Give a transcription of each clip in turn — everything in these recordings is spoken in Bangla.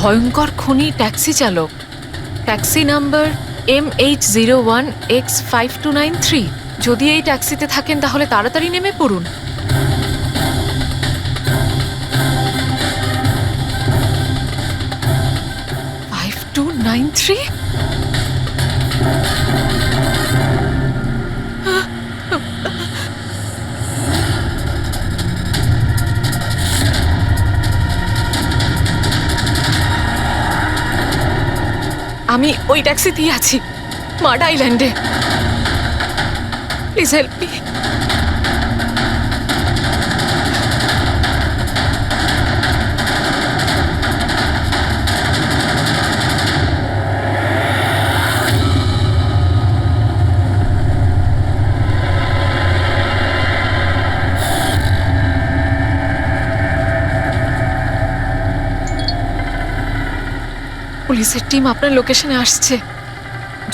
ভয়ঙ্কর খুনি ট্যাক্সি চালক, ট্যাক্সি নাম্বার MH01X5293। যদি এই ট্যাক্সিতে থাকেন তাহলে তাড়াতাড়ি নেমে পড়ুন। $5293? আমি ওই ট্যাক্সিতেই আছি, মাড আইল্যান্ডে। Please help me. পুলিশের টিম আপনার লোকেশনে আসছে।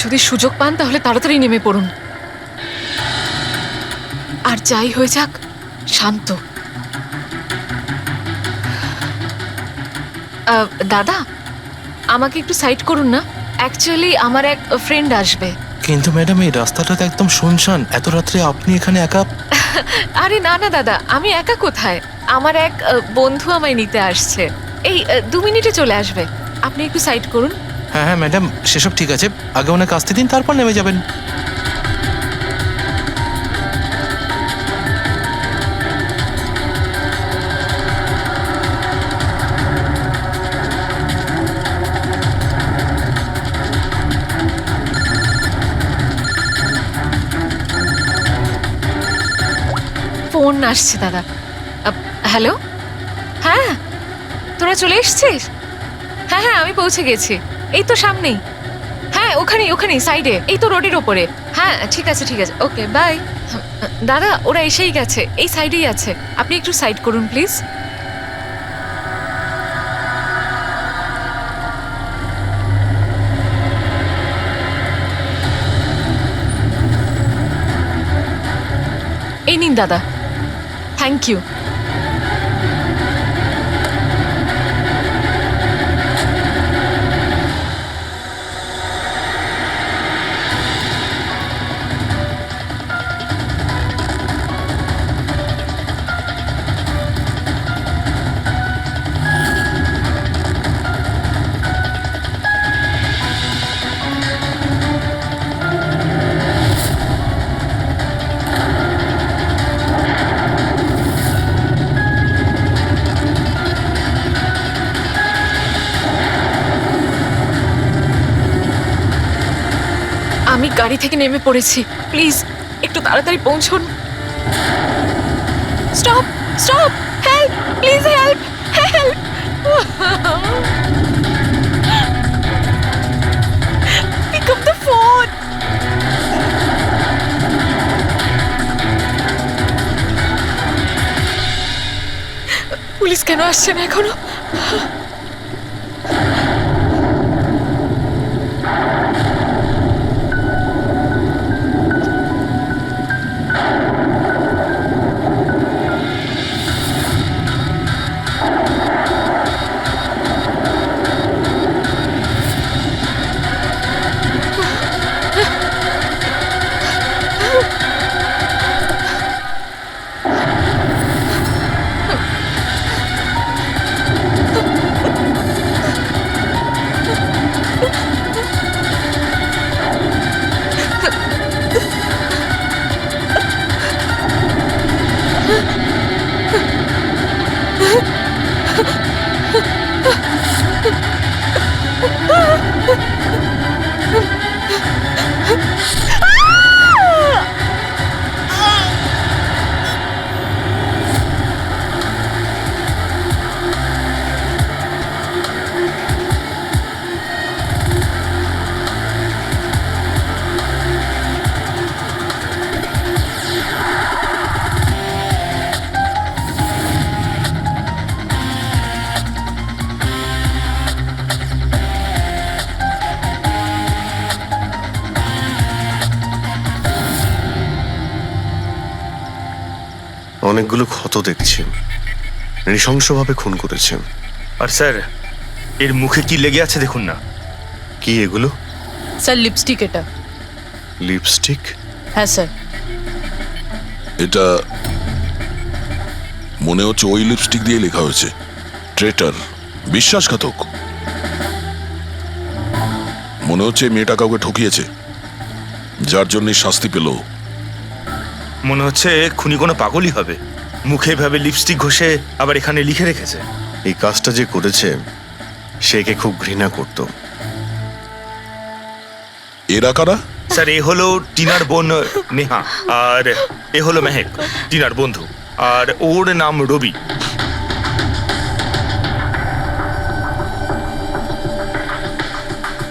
যদি সুযোগ পান তাহলে তাড়াতাড়ি নেমে পড়ুন। আর যাই হয়ে যাক, শান্ত। দাদা, আমাকে একটু সাইড করুন না। অ্যাকচুয়ালি আমার এক ফ্রেন্ড আসবে। কিন্তু ম্যাডাম, এই রাস্তাটা তো একদম শুনশান। এত রাত্রে আপনি এখানে একা? আরে না না দাদা, আমি একা কোথায়? আমার এক বন্ধু আমায় নিতে আসছে। এই 2 মিনিটে চলে আসবে। আপনি একটু সাইড করুন। হ্যাঁ হ্যাঁ ম্যাডাম, সেসব ঠিক আছে। আগে ওনাকে আসতে দিন, তারপর নেমে যাবেন। ফোন আসছে দাদা। হ্যালো, হ্যাঁ তোরা চলে এসছিস? হ্যাঁ হ্যাঁ, আমি পৌঁছে গেছি। এই তো সামনেই। হ্যাঁ, ওখানেই সাইডে, এই তো রোডের ওপরে। হ্যাঁ ঠিক আছে ঠিক আছে, ওকে বাই। দাদা, ওরা এসেই গেছে, এই সাইডেই আছে। আপনি একটু সাইড করুন প্লিজ। এই নিন দাদা, থ্যাংক ইউ। আমি গাড়ি থেকে নেমে পড়েছি, প্লিজ একটু তাড়াতাড়ি পৌঁছুন। Stop stop, help please, help help. Pick up the phone. Police কেন আসছে না এখনো? অনেকগুলো ক্ষত দেখছি, নৃশংসভাবে খুন করেছেন। আর স্যার, এর মুখে কি লেগে আছে দেখুন না। কি এগুলো? স্যার লিপস্টিক এটা। লিপস্টিক? হ্যাঁ স্যার। এটা মনে হচ্ছে ওই লিপস্টিক দিয়ে লেখা হয়েছে ট্রেটার, বিশ্বাসঘাতক। মনে হচ্ছে এই মেয়েটা কাউকে ঠকিয়েছে, যার জন্য শাস্তি পেল। মনে হচ্ছে খুনি কোনো পাগলই হবে, মুখে ভাবে লিপস্টিক ঘষে আবার এখানে লিখে রেখেছে। এই কাজটা যে করেছে সে একে খুব ঘৃণা করত। এরা কারা? স্যার এ হলো টিনার বোন নেহা, আর এ হলো মেহেক, টিনার বন্ধু, আর ওর নাম রবি।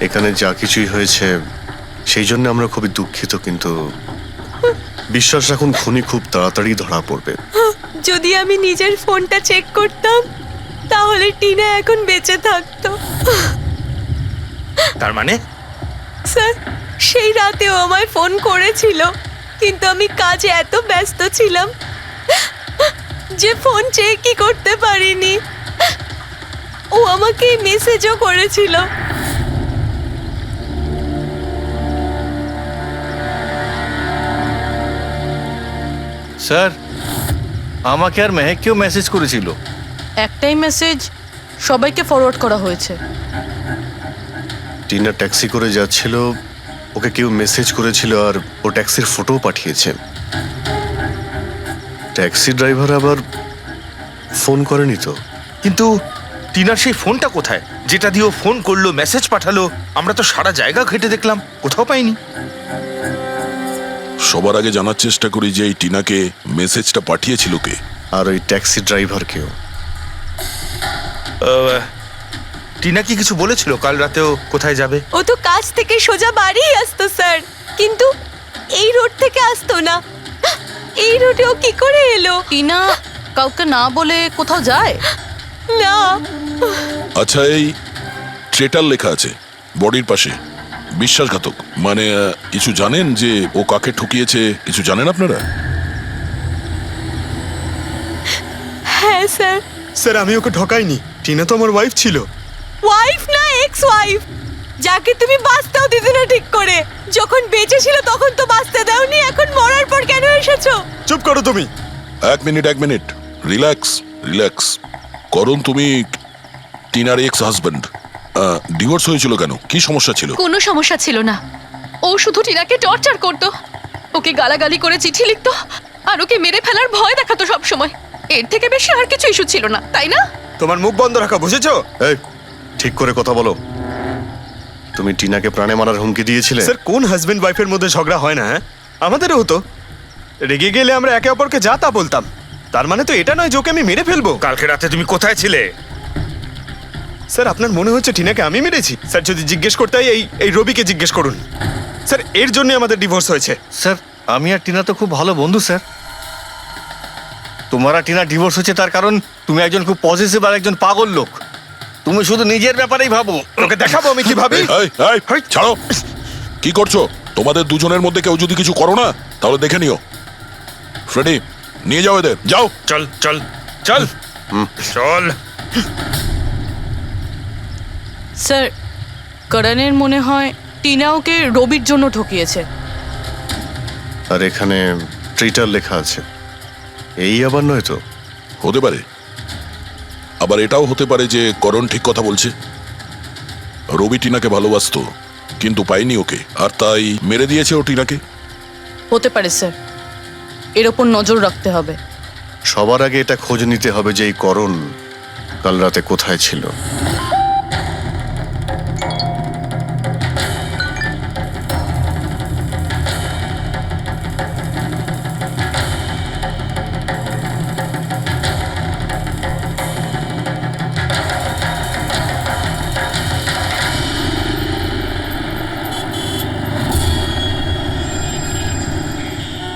এখানে যা কিছুই হয়েছে সেই জন্য আমরা খুবই দুঃখিত, কিন্তু বিশ্বাস রাখুন খুনি খুব তাড়াতাড়ি ধরা পড়বে। যদি আমি নিজের ফোনটা চেক করতাম তাহলে টিনা এখন বেঁচে থাকতো। তার মানে স্যার সেই রাতেও আমায় ফোন করেছিল, কিন্তু আমি কাজে এত ব্যস্ত ছিলাম যে ফোন চেকই করতে পারিনি। ও আমাকে মেসেজও করেছিল। স্যার, আমাকে আর মেহেককেও মেসেজ করেছিল। একটাই মেসেজ সবাইকে ফরওয়ার্ড করা হয়েছে। টিনা ট্যাক্সি করে যাচ্ছিল, ওকে কেউ মেসেজ করেছিল আর ও ট্যাক্সির ফটোও পাঠিয়েছে। ট্যাক্সি ড্রাইভার আবার ফোন করেনি তো। কিন্তু টিনার সেই ফোনটা কোথায়, যেটা দিয়ে ও ফোন করলো, মেসেজ পাঠালো? আমরা তো সারা জায়গা ঘেটে দেখলাম, কোথাও পাইনি। সবার আগে জানার চেষ্টা করি যে এই টিনাকে মেসেজটা পাঠিয়েছিল কে। আর ওই ট্যাক্সি ড্রাইভারকেও। টিনা কি কিছু বলেছিল কাল রাতেও কোথায় যাবে? ও তো কাজ থেকে সোজা বাড়ি আসতো স্যার, কিন্তু এই রোড থেকে আসতো না। এই রোডে ও কি করে এলো? টিনা কাউকে না বলে কোথাও যায় না। আচ্ছা, এই ট্রেটার লেখা আছে বডির পাশে, বিশ্বাসঘাতক মানে কিছু জানেন যে ও কাকে ঠকিয়েছে? কিছু জানেন আপনারা? হ্যাঁ স্যার। স্যার আমি ওকে ঠকাইনি, টিনা তো আমার ওয়াইফ ছিল। ওয়াইফ না, এক্স ওয়াইফ, যাকে তুমি বাঁচতেও দিতে না ঠিক করে। যখন বেঁচে ছিল তখন তো বাঁচতে দাওনি, এখন মরার পর কেন এসেছো? চুপ করো তুমি। এক মিনিট, রিল্যাক্স রিল্যাক্স। করুন, তুমি টিনার এক্স হাজব্যান্ড, ডিভোর্স হয়েছিল কেন? কি সমস্যা ছিল? কোনো সমস্যা ছিল না, ও শুধু টিনাকে টর্চার করতো, ওকে গালাগালি করে চিঠি লিখতো আর ওকে মেরে ফেলার ভয় দেখাতো সব সময়। এর থেকে বেশি আর কিছু ইস্যু ছিল না, তাই না? তোমার মুখ বন্ধ রাখা, বুঝেছো? এই, ঠিক করে কথা বলো। তুমি টিনাকে প্রাণে মারার হুমকি দিয়েছিলে? স্যার কোন হাজবেন্ড ওয়াইফের মধ্যে ঝগড়া হয় না? হ্যাঁ, আমাদেরও হতো। রেগে গেলে আমরা একে অপরকে যা তা বলতাম। তার মানে তো এটা নয় যে ওকে আমি মেরে ফেলবো। কালকে রাতে তুমি কোথায় ছিলে? স্যার আপনার মনে হচ্ছে টিনাকে আমি মেরেছি? স্যার যদি জিজ্ঞেস করতে হয় এই রবিকে জিজ্ঞেস করুন। স্যার এর জন্য আমাদের ডিভোর্স হয়েছে। স্যার, আমি আর টিনা তো খুব ভালো বন্ধু স্যার। তোমার আর টিনা ডিভোর্স হচ্ছে তার কারণ তুমি একজন খুব পজিটিভ আর একজন পাগল লোক। তুমি শুধু নিজের ব্যাপারেই ভাবো। ওকে দেখাবো আমি কি ভাবি। এই, ছাড়ো। কি করছো? তোমাদের দুজনের মধ্যে কেউ যদি কিছু করো না তাহলে দেখে নিও। ফ্রেডি, নিয়ে যাও এদের, যাও। চল চল চল চল। স্যার, করণের মনে হয় টিনা ওকে রবির জন্য ঠকিয়েছে। আর এখানে ট্রিটার লেখা আছে, এই আবার নয় তো? হতে পারে, আবার এটাও হতে পারে যে করণ ঠিক কথা বলছে। রবি টিনাকে ভালোবাসতো কিন্তু পায়নি ওকে, আর তাই মেরে দিয়েছে ও টিনাকে। হতে পারে স্যার, এর ওপর নজর রাখতে হবে। সবার আগে এটা খোঁজ নিতে হবে যে এই করণ কাল রাতে কোথায় ছিল।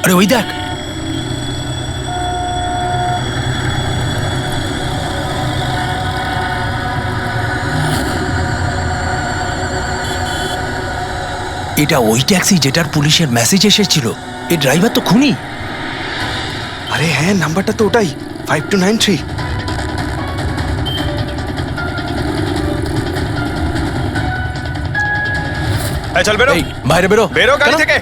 আরে ওই দেখ, এটা ওই ট্যাক্সি যেটার পুলিশের মেসেজ এসেছিল। এই ড্রাইভার তো খুনি। আরে হ্যাঁ, নাম্বারটা তো ওটাই, 5293। চল বেরো। এই, বাইরে বেরো। বেরো গাড়ি কেন? থেকে।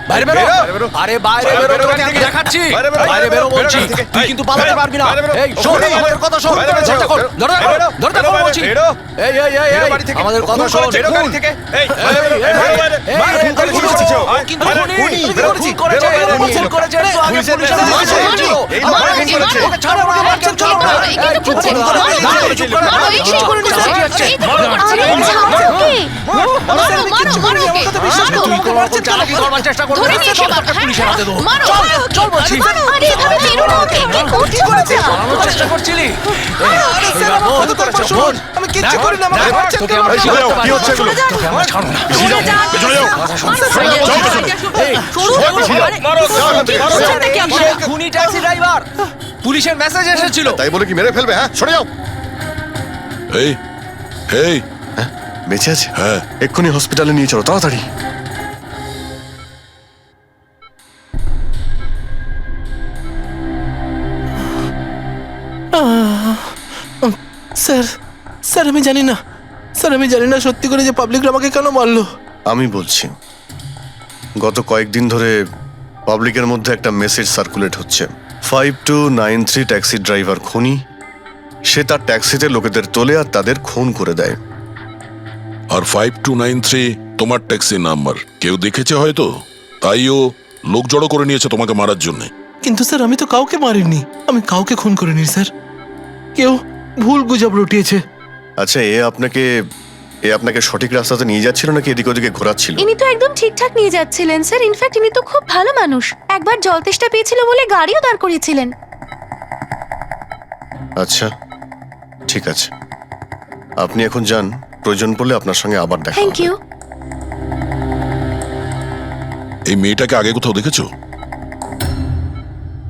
বাইরে বেরো। বাইরে বেরো। আরে বাইরে বাইরে বেরো, বেরো তোকে গাড়ি আমি থেকে। দেখাচ্ছি। বাইরে বেরো, বাইরে বেরো বেরো বলছি। গাড়ি থেকে। তুই কিন্তু পালাতে বাইরে পারবি না। বেরো, এই শোন, বেরো, আমাদের কথা শোন। বাইরে বেরো, দরজা খোল, বেরো, দরজা খোল, বেরো, দরজা বেরো, খোল বাইরে, বলছি। বেরো। এই, এই, এই, বেরো এই, বাড়ি থেকে। আমাদের কথা খুন শোন। করেছে, বেরো গাড়ি থেকে। এই, বাইরে বেরো, এই, বেরো, বাইরে। এই, বাইরে, খুন খুন করেছে, করেছে। ও কিন্তু বাইরে, খুনি, খুনি, খুন বেরো, করেছে, খুন করেছে, বেরো, বেরো, খুন করেছে, একটু আগে পুলিশের পুলিশের কাছে কাছে মারো, এসেছিল। এই আমার মারো, কাছে করেছে। ওকে ছাড়ো, আমার কাছে চলো না। এই কিন্তু চুপ করছে। করো, মারো, দাঁড়াও, মারো, চুপ করো, মারো, এই সেই করে নিচ্ছে। এই তো করে নিচ্ছে। মারো, মারো ওকে। তুই তোমার উপর চালাকি করবার চেষ্টা করবি ধরে না, নিয়ে এসে চল, মার। তোকে পুলিশের হাতে দেবো। মারো, চল, মারো, চল বলছি। আরে এভাবে মেরো না ওকে। কি করছো বাচ্চা? পালানোর চেষ্টা করছিলি? আমি কিচ্ছু করি না, আমাকে মারছেন কেন? কি হচ্ছে এগুলো? তোকে আমরা ছাড়বো না। পিছিয়ে যাও, পেছনে যাও। এই, খুনি ট্যাক্সি ড্রাইভার, পুলিশের মেসেজ এসেছিল। তাই বলে কি মেরে ফেলবে? হ্যাঁ, সরে যাও। এই এই হ্যাঁ, বেঁচে আছে? হ্যাঁ। এক্ষুনি হসপিটালে নিয়ে চলো, তাড়াতাড়ি। স্যার স্যার আমি জানি না, স্যার আমি জানি না সত্যি করে যে পাবলিকরা আমাকে কেন মারলো। আমি বলছি, গত কয়েকদিন ধরে পাবলিকের মধ্যে একটা মেসেজ সার্কুলেট হচ্ছে। 5293 ট্যাক্সি ড্রাইভার খুনি। সে তার ট্যাক্সিতে লোকেদের তোলে আর তাদের খুন করে দেয়। আর 5293 তোমার ট্যাক্সি নাম্বার। কেউ দেখেছে হয়তো, তাইও লোক জড়ো করে নিয়েছে তোমাকে মারার জন্য। কিন্তু স্যার আমি তো কাউকে মারিনি, আমি কাউকে খুন করিনি স্যার। কেউ ভুল গুজব রটিয়েছে। আচ্ছা, এ আপনাকে সঠিক রাস্তাতে নিয়ে যাচ্ছিল নাকি এদিক ওদিকে ঘোরাচ্ছিল? ইনি তো একদম ঠিকঠাক নিয়ে যাচ্ছিলেন স্যার। ইনফ্যাক্ট ইনি তো খুব ভালো মানুষ। একবার জল তেষ্টা পেয়েছিল বলে গাড়িও দাঁড় করিয়েছিলেন। আচ্ছা, ঠিক আছে, আপনি এখন যান। প্রয়োজন পড়লে আপনার সঙ্গে আবার দেখা থ্যাংক হবে। ইউ। এই মেয়েটাকে আগে কোথাও দেখেছো?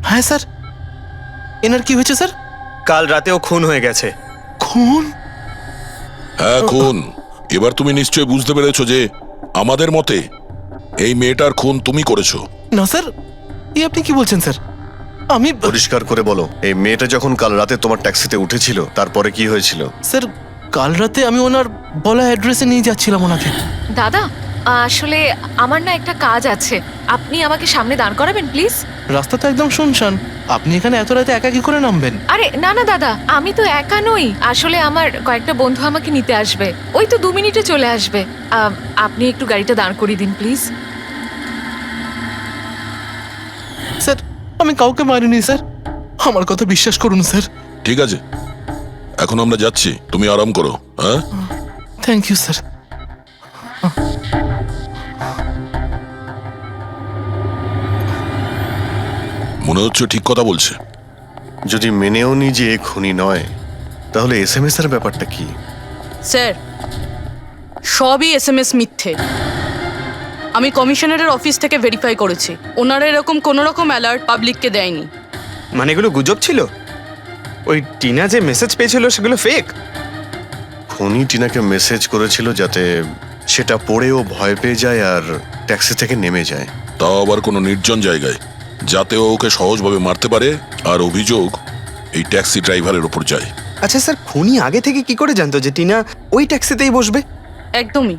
হ্যাঁ স্যার। এনার কি হয়েছে স্যার? কাল রাতেও খুন হয়ে গেছে। খুন? হ্যাঁ, খুন। এবার তুমি নিশ্চয়ই বুঝতে পেরেছো যে আমাদের মতে এই মেয়েটার খুন তুমি করেছো। না স্যার, আপনি কি বলছেন স্যার? আমি পরিষ্কার করে বলো, এই মেয়েটা যখন কাল রাতে তোমার ট্যাক্সিতে উঠেছিল তারপরে কি হয়েছিল? স্যার কাল রাতে আমি ওনার বলা অ্যাড্রেসে নিয়ে যাচ্ছিলাম ওনাকে। দাদা, আসলে আমার না একটা কাজ আছে। আপনি আমাকে সামনে দাঁড় করাবেন প্লিজ? রাস্তা তো একদম শুনশান, আপনি এখানে এত রাতে একা কি করে নামবেন? আরে না না দাদা, আমি তো একা নই। আসলে আমার কয়েকটা বন্ধু আমাকে নিতে আসবে। ওই তো 2 মিনিটে চলে আসবে। আপনি একটু গাড়িটা দাঁড় করিয়ে দিন প্লিজ। স্যার আমি কাউকে মারিনি স্যার, আমার কথা বিশ্বাস করুন স্যার। ঠিক আছে, এখন আমরা যাচ্ছি, তুমি আরাম করো। হ্যাঁ, থ্যাংক ইউ স্যার। মনে হচ্ছে ঠিক কথা বলছে। যদি মেনেও নি যে এ খুনি নয়, তাহলে এসএমএস এর ব্যাপারটা কি? স্যার সবই এসএমএস মিথ্যে। আমি কমিশনারের অফিস থেকে ভেরিফাই করেছি, ওনারা এরকম কোনো রকম অ্যালার্ট পাবলিককে দেয়নি। মানে এগুলো গুজব ছিল? ওই টিনা যে মেসেজ পেয়েছিল সেগুলো ফেক? খুনি টিনাকে মেসেজ করেছিল যাতে সেটা পড়েও ভয় পেয়ে যায় আর ট্যাক্সি থেকে নেমে যায়। তাও আবার কোনো নির্জন জায়গায়, যাতে ও ওকে সহজভাবে মারতে পারে আর অভিযোগ এই ট্যাক্সি ড্রাইভারের ওপর যায়। আচ্ছা স্যার, খুনি আগে থেকে কি করে জানতো যে টিনা ওই ট্যাক্সিতেই বসবে? একদমই,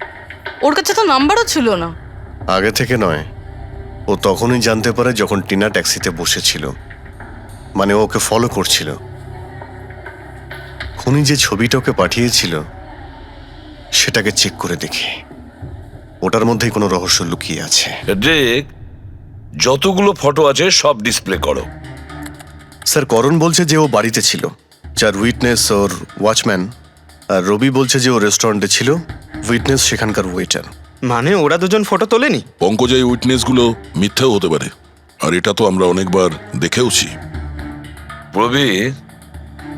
ওর কাছে তো নাম্বারও ছিল না। আগে থেকে নয়, ও তখনই জানতে পারে যখন টিনা ট্যাক্সিতে বসেছিল। মানে ও ওকে ফলো করছিল। খুনি যে ছবিটা ওকে পাঠিয়েছিল সেটাকে চেক করে দেখি, ওটার মধ্যেই কোনো রহস্য লুকিয়ে আছে। দেখ, যতগুলো ফটো আছে সব ডিসপ্লে করো। স্যার, করণ বলছে যে ও বাড়িতে ছিল, যার উইটনেস ওর ওয়াচম্যান, আর রবি বলছে যে ও রেস্টুরেন্টে ছিল, উইটনেস সেখানকার ওয়েটার। মানে ওরা দুজন ফটো তোলেনি? পঙ্কজ, এই উইটনেসগুলো মিথ্যেও হতে পারে, আর এটা তো আমরা অনেকবার দেখেওছি। রবি,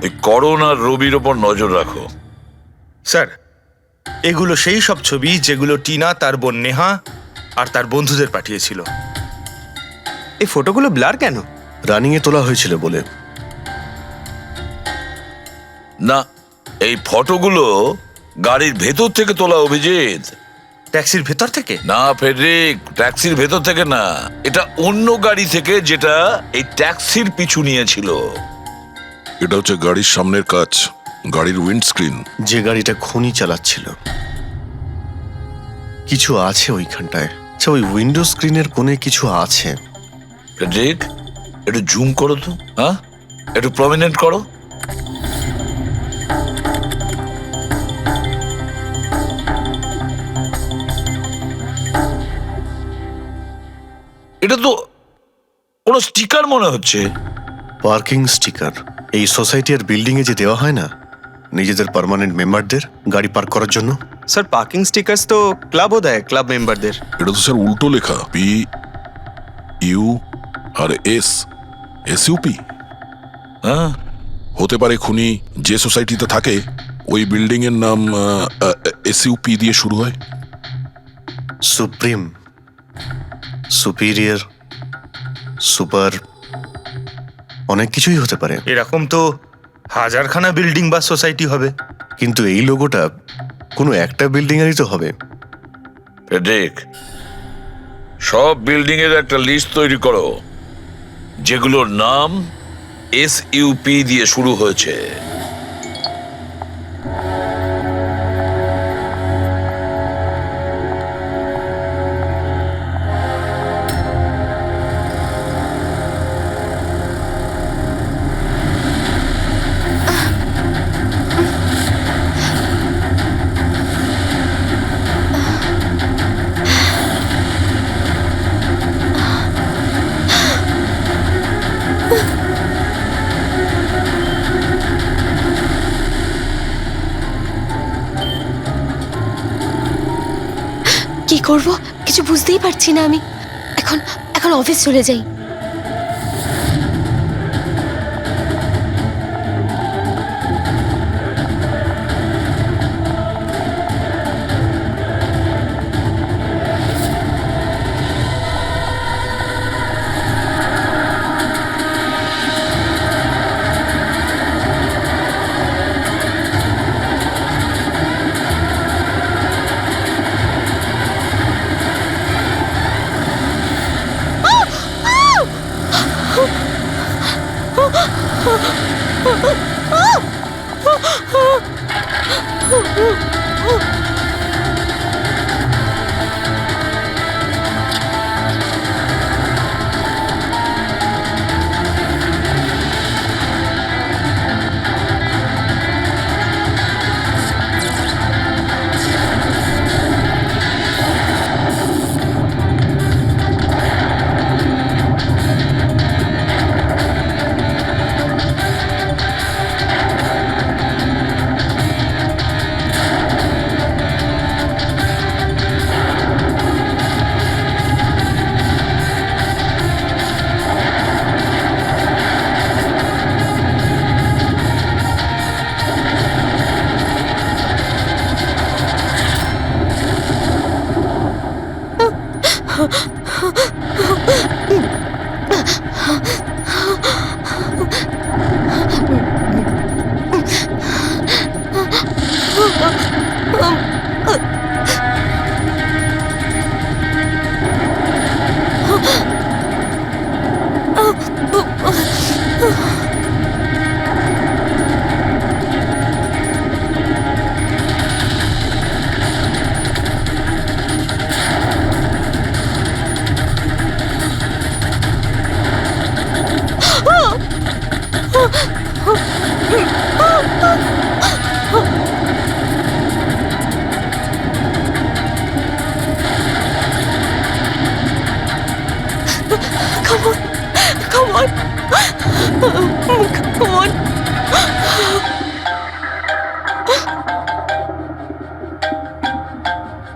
এই করণ আর রবির ওপর নজর রাখো। স্যার, এগুলো সেই সব ছবি যেগুলো টিনা তার বোন নেহা আর তার বন্ধুদের পাঠিয়েছিল। এই ফটোগুলো ব্লার কেন? রানিংয়ে তোলা হয়েছিল বলে। না, এই ফটোগুলো গাড়ির ভেতর থেকে তোলা, অভিজিৎ। ট্যাক্সির ভেতর থেকে? না ফেডরিক, ট্যাক্সির ভেতর থেকে না, এটা অন্য গাড়ি থেকে যেটা এই ট্যাক্সির পিছু নিয়েছিল। এটা হচ্ছে গাড়ির সামনের কাচ, গাড়ির উইন্ডস্ক্রিন। যে গাড়িটা খুনি চালাচ্ছিল। কিছু আছে ওইখানটায়। আচ্ছা, ওই উইন্ডো স্ক্রিনের কোণে কিছু আছে। ফ্রেডরিক, একটু জুম করো তো, হ্যাঁ, একটু প্রমিনেন্ট করো। এটা তো কোনো স্টিকার মনে হচ্ছে। Parking sticker. এই সোসাইটির বিল্ডিং এ যে দেওয়া হয় না নিজেদের পার্মানেন্ট মেম্বারদের গাড়ি পার্ক করার জন্য। স্যার পার্কিং স্টিকার্স তো ক্লাবও দেয়, ক্লাব মেম্বারদের। এটা তো স্যার উল্টো লেখা, P U R S, SUP. হ্যাঁ, হতে পারে খুনি যে সোসাইটিতে থাকে ওই বিল্ডিং এর নাম এসইউপি দিয়ে শুরু হয়। সুপ্রিম, সুপিরিয়র, সুপার, অনেক কিছুই হতে পারে। এরকম তো হাজারখানা বিল্ডিং বা সোসাইটি হবে। কিন্তু এই লোগোটা কোনো একটা বিল্ডিং এরই তো হবে। ফ্রেডরিক, সব বিল্ডিং এর একটা লিস্ট তৈরি করো যেগুলোর নাম এসইউপি দিয়ে শুরু হয়েছে। কি করব কিছু বুঝতেই পারছি না আমি। এখন এখন অফিস চলে যাই।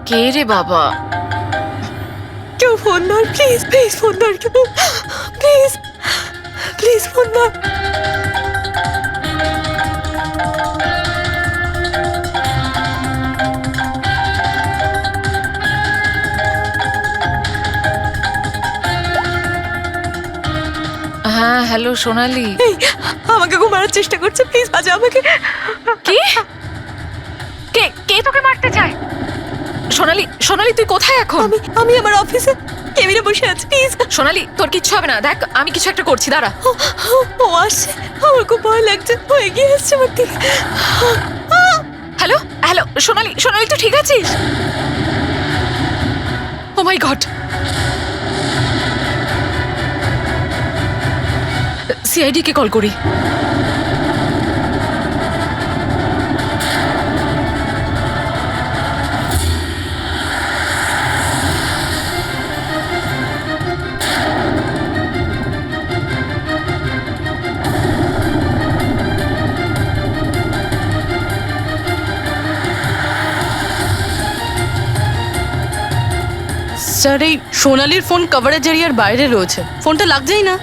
কে রে বাবা? কেউ ফোন ধর প্লিজ, প্লিজ ফোন ধর কেউ, প্লিজ প্লিজ ফোন ধর। হ্যাঁ হ্যালো সোনালি। এই আমাকে খুব মারার চেষ্টা করছে, প্লিজ বাজা আমাকে। কি? কে কে তোকে মারতে চায়? সোনালি, সোনালি তুই কোথায় এখন? আমি আমার অফিসে কেবিনে বসে আছি, প্লিজ। সোনালি তোর কিচ্ছু হবে না, দেখ আমি কিছু একটা করছি, দাঁড়া। ও আসছে, আমার খুব ভয় লাগছে, ও এগিয়ে আসছে আমার দিকে। হ্যালো হ্যালো সোনালি, সোনালি তুই ঠিক আছিস? মাই গড, সিআইডি কে কল করি। স্যার এই সোনালির ফোন কভারেজ এরিয়ার বাইরে রয়েছে, ফোনটা লাগছেই না।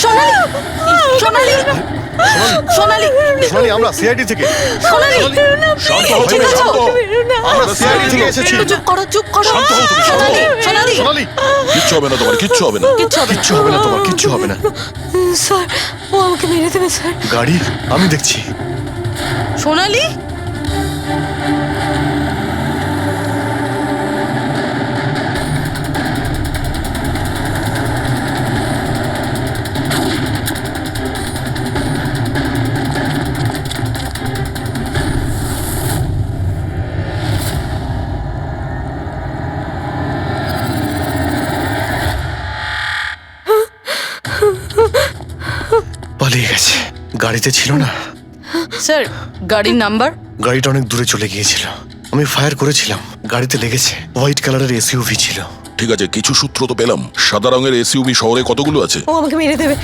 সোনালি, সোনালি, সোনালি, সোনালি, আমরা সিআইডি থেকে। সোনালি, শান্ত হও ঠিক তুমি, আছো? শান্ত হও। আমরা সিআইডি থেকে এসেছি। একটু চুপ করো, চুপ করো। শান্ত হও তুমি, শান্ত সোনালি, হও। সোনালি, সোনালি, কিচ্ছু হবে না তোমার, কিচ্ছু হবে না। কিচ্ছু হবে না। কিচ্ছু হবে না তোমার, কিচ্ছু হবে না। স্যার ও আমাকে মেরে দেবে স্যার। গাড়ি আমি দেখছি। সোনালি, পালিয়ে গেছে, গাড়িতে ছিল না। স্যার গাড়ির নাম্বার? গাড়িটা অনেক দূরে চলে গিয়েছিল, আমি ফায়ার করেছিলাম, গাড়িতে লেগেছে। হোয়াইট কালারের এসইউভি ছিল। ঠিক আছে, কিছু সূত্র তো পেলাম। সাদা রঙের এসইউভি শহরে কতগুলো আছে? ও আমাকে মেরে দেবে,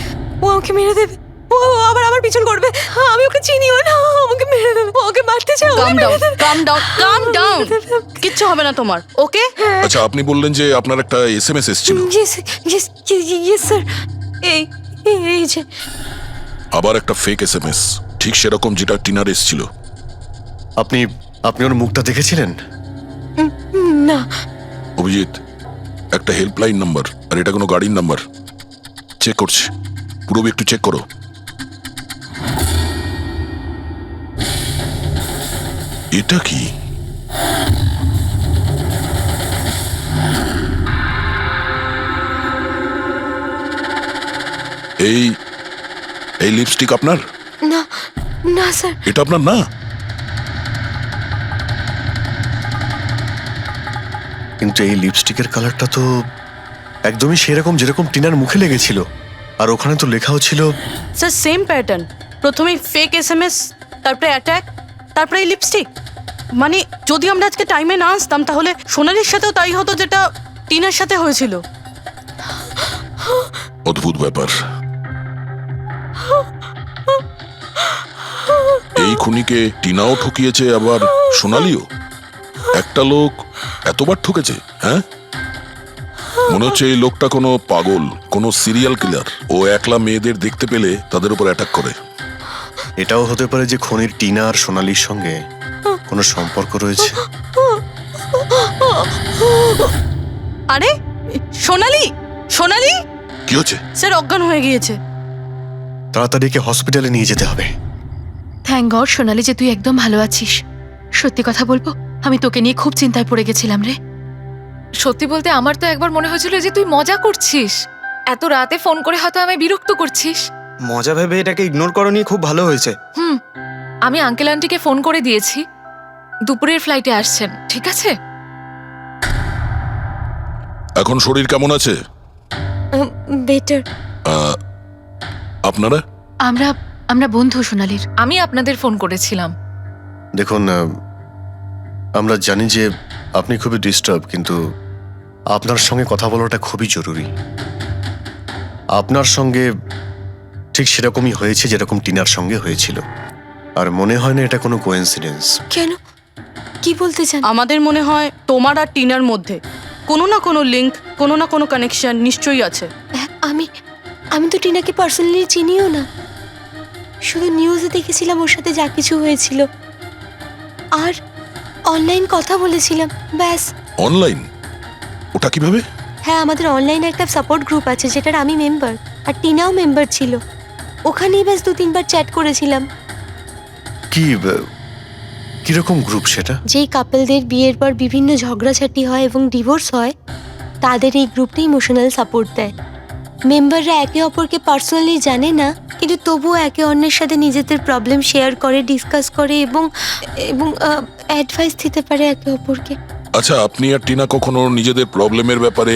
ও আমাকে মেরে দেবে, ও আবার আমার পিছন করবে। আমি ওকে চিনিও না, ও আমাকে মেরে দেবে, ও ওকে মারতে চাও। কাম ডাউন, কাম ডাউন, কাম ডাউন। কিচ্ছু হবে না তোমার, ওকে? আচ্ছা, আপনি বললেন যে আপনার একটা এসএমএস এসেছিল। Yes sir. এই এই যে আবার একটা ফেক এসএমএস, ঠিক সেরকম যেটা টিনার এসেছিল। আপনি আপনি ওর মুখটা দেখেছিলেন? না। অভিজিৎ, একটা হেল্পলাইন নাম্বার, আর এটা কোনো গাড়ির নাম্বার। চেক করছি, পুরো একটু চেক করো। এটা কি? এই এই লিপস্টিক আপনার? না না স্যার। এটা আপনার না? কিন্তু এই লিপস্টিকের কালারটা তো একদমই সেরকম যেরকম টিনার মুখে লেগেছিল, আর ওখানে তো লেখাও ছিল। স্যার সেম প্যাটার্ন, প্রথমে ফেক এসএমএস, তারপরে অ্যাটাক, তারপরে এই লিপস্টিক। মানে যদি আমরা আজকে টাইমে না আসতাম তাহলে সোনালির সাথেও তাই হতো যেটা টিনার সাথে হয়েছিল। অদ্ভুত ব্যাপার। এই খুনিকে টিনাও ঠকিয়েছে, আবার সোনালিও। একটা লোক এতবার ঠকেছে, হ্যাঁ? মনে হচ্ছে এই লোকটা কোনো পাগল, কোনো সিরিয়াল কিলার। ও একলা মেয়েদের দেখতে পেলে তাদের উপর অ্যাটাক করে। এটাও হতে পারে যে খনির টিনা আর সোনালির সঙ্গে কোনো সম্পর্ক রয়েছে। আরে সোনালি, সোনালি! কি হচ্ছে? স্যার অজ্ঞান হয়ে গিয়েছে। তাড়াতাড়ি একে হসপিটালে নিয়ে যেতে হবে। থ্যাংক গড সোনালি যে তুই একদম ভালো আছিস। সত্যি কথা বলবো, আমি তোকে নিয়ে খুব চিন্তায় পড়ে গেছিলাম রে। সত্যি বলতে আমার তো একবার মনে হয়েছিল যে তুই মজা করছিস, এত রাতে ফোন করে হয়তো আমি বিরক্ত করছিস। মজা ভেবে এটাকে ইগনোর করনি, খুব ভালো হয়েছে। আমি আঙ্কেল আন্টিকে ফোন করে দিয়েছি, দুপুরের ফ্লাইটে আসছেন, ঠিক আছে? এখন শরীর কেমন আছে? বেটার। আপনারা? আমরা বন্ধু সোনালির। আমি আপনাদের ফোন করেছিলাম। দেখুন, আমরা জানি যে আপনি খুবই ডিস্টার্ব, কিন্তু আপনার সঙ্গে কথা বলাটা খুবই জরুরি। আপনার সঙ্গে ঠিক সেরকমই হয়েছে যেরকম টিনার সঙ্গে হয়েছিল, আর মনে হয় না এটা কোনো কোইন্সিডেন্স। কেন, কি বলতে চান? আমাদের মনে হয় তোমার আর টিনার মধ্যে কোনো না কোনো লিঙ্ক, কোনো না কোনো কানেকশন নিশ্চয়ই আছে। আমি আমি তো টিনাকে পার্সোনালি চিনিও না, শুধু নিউজে দেখেছিলাম ওর সাথে যা কিছু হয়েছিল, আর অনলাইন কথা বলেছিলাম, ব্যাস। অনলাইন? ওটা কিভাবে? হ্যাঁ, আমাদের অনলাইনে একটা সাপোর্ট গ্রুপ আছে যেটার আমি মেম্বার, আর টিনাও মেম্বার ছিল। ওখানেই ব্যাস 2-3 বার চ্যাট করেছিলাম। কিরকম গ্রুপ সেটা? যেই কাপলদের বিয়ের পর বিভিন্ন ঝগড়াঝাটি হয় এবং ডিভোর্স হয়, তাদের এই গ্রুপটা ইমোশনাল সাপোর্ট দেয়। মেম্বাররা একে অপরকে পার্সোনালি জানে না, কিন্তু তবুও একে অন্যের সাথে নিজেদের প্রবলেম শেয়ার করে, ডিসকাস করে এবং এবং অ্যাডভাইস দিতে পারে একে অপরকে। আচ্ছা, আপনি আর টিনা কখনো নিজেদের প্রবলেমের ব্যাপারে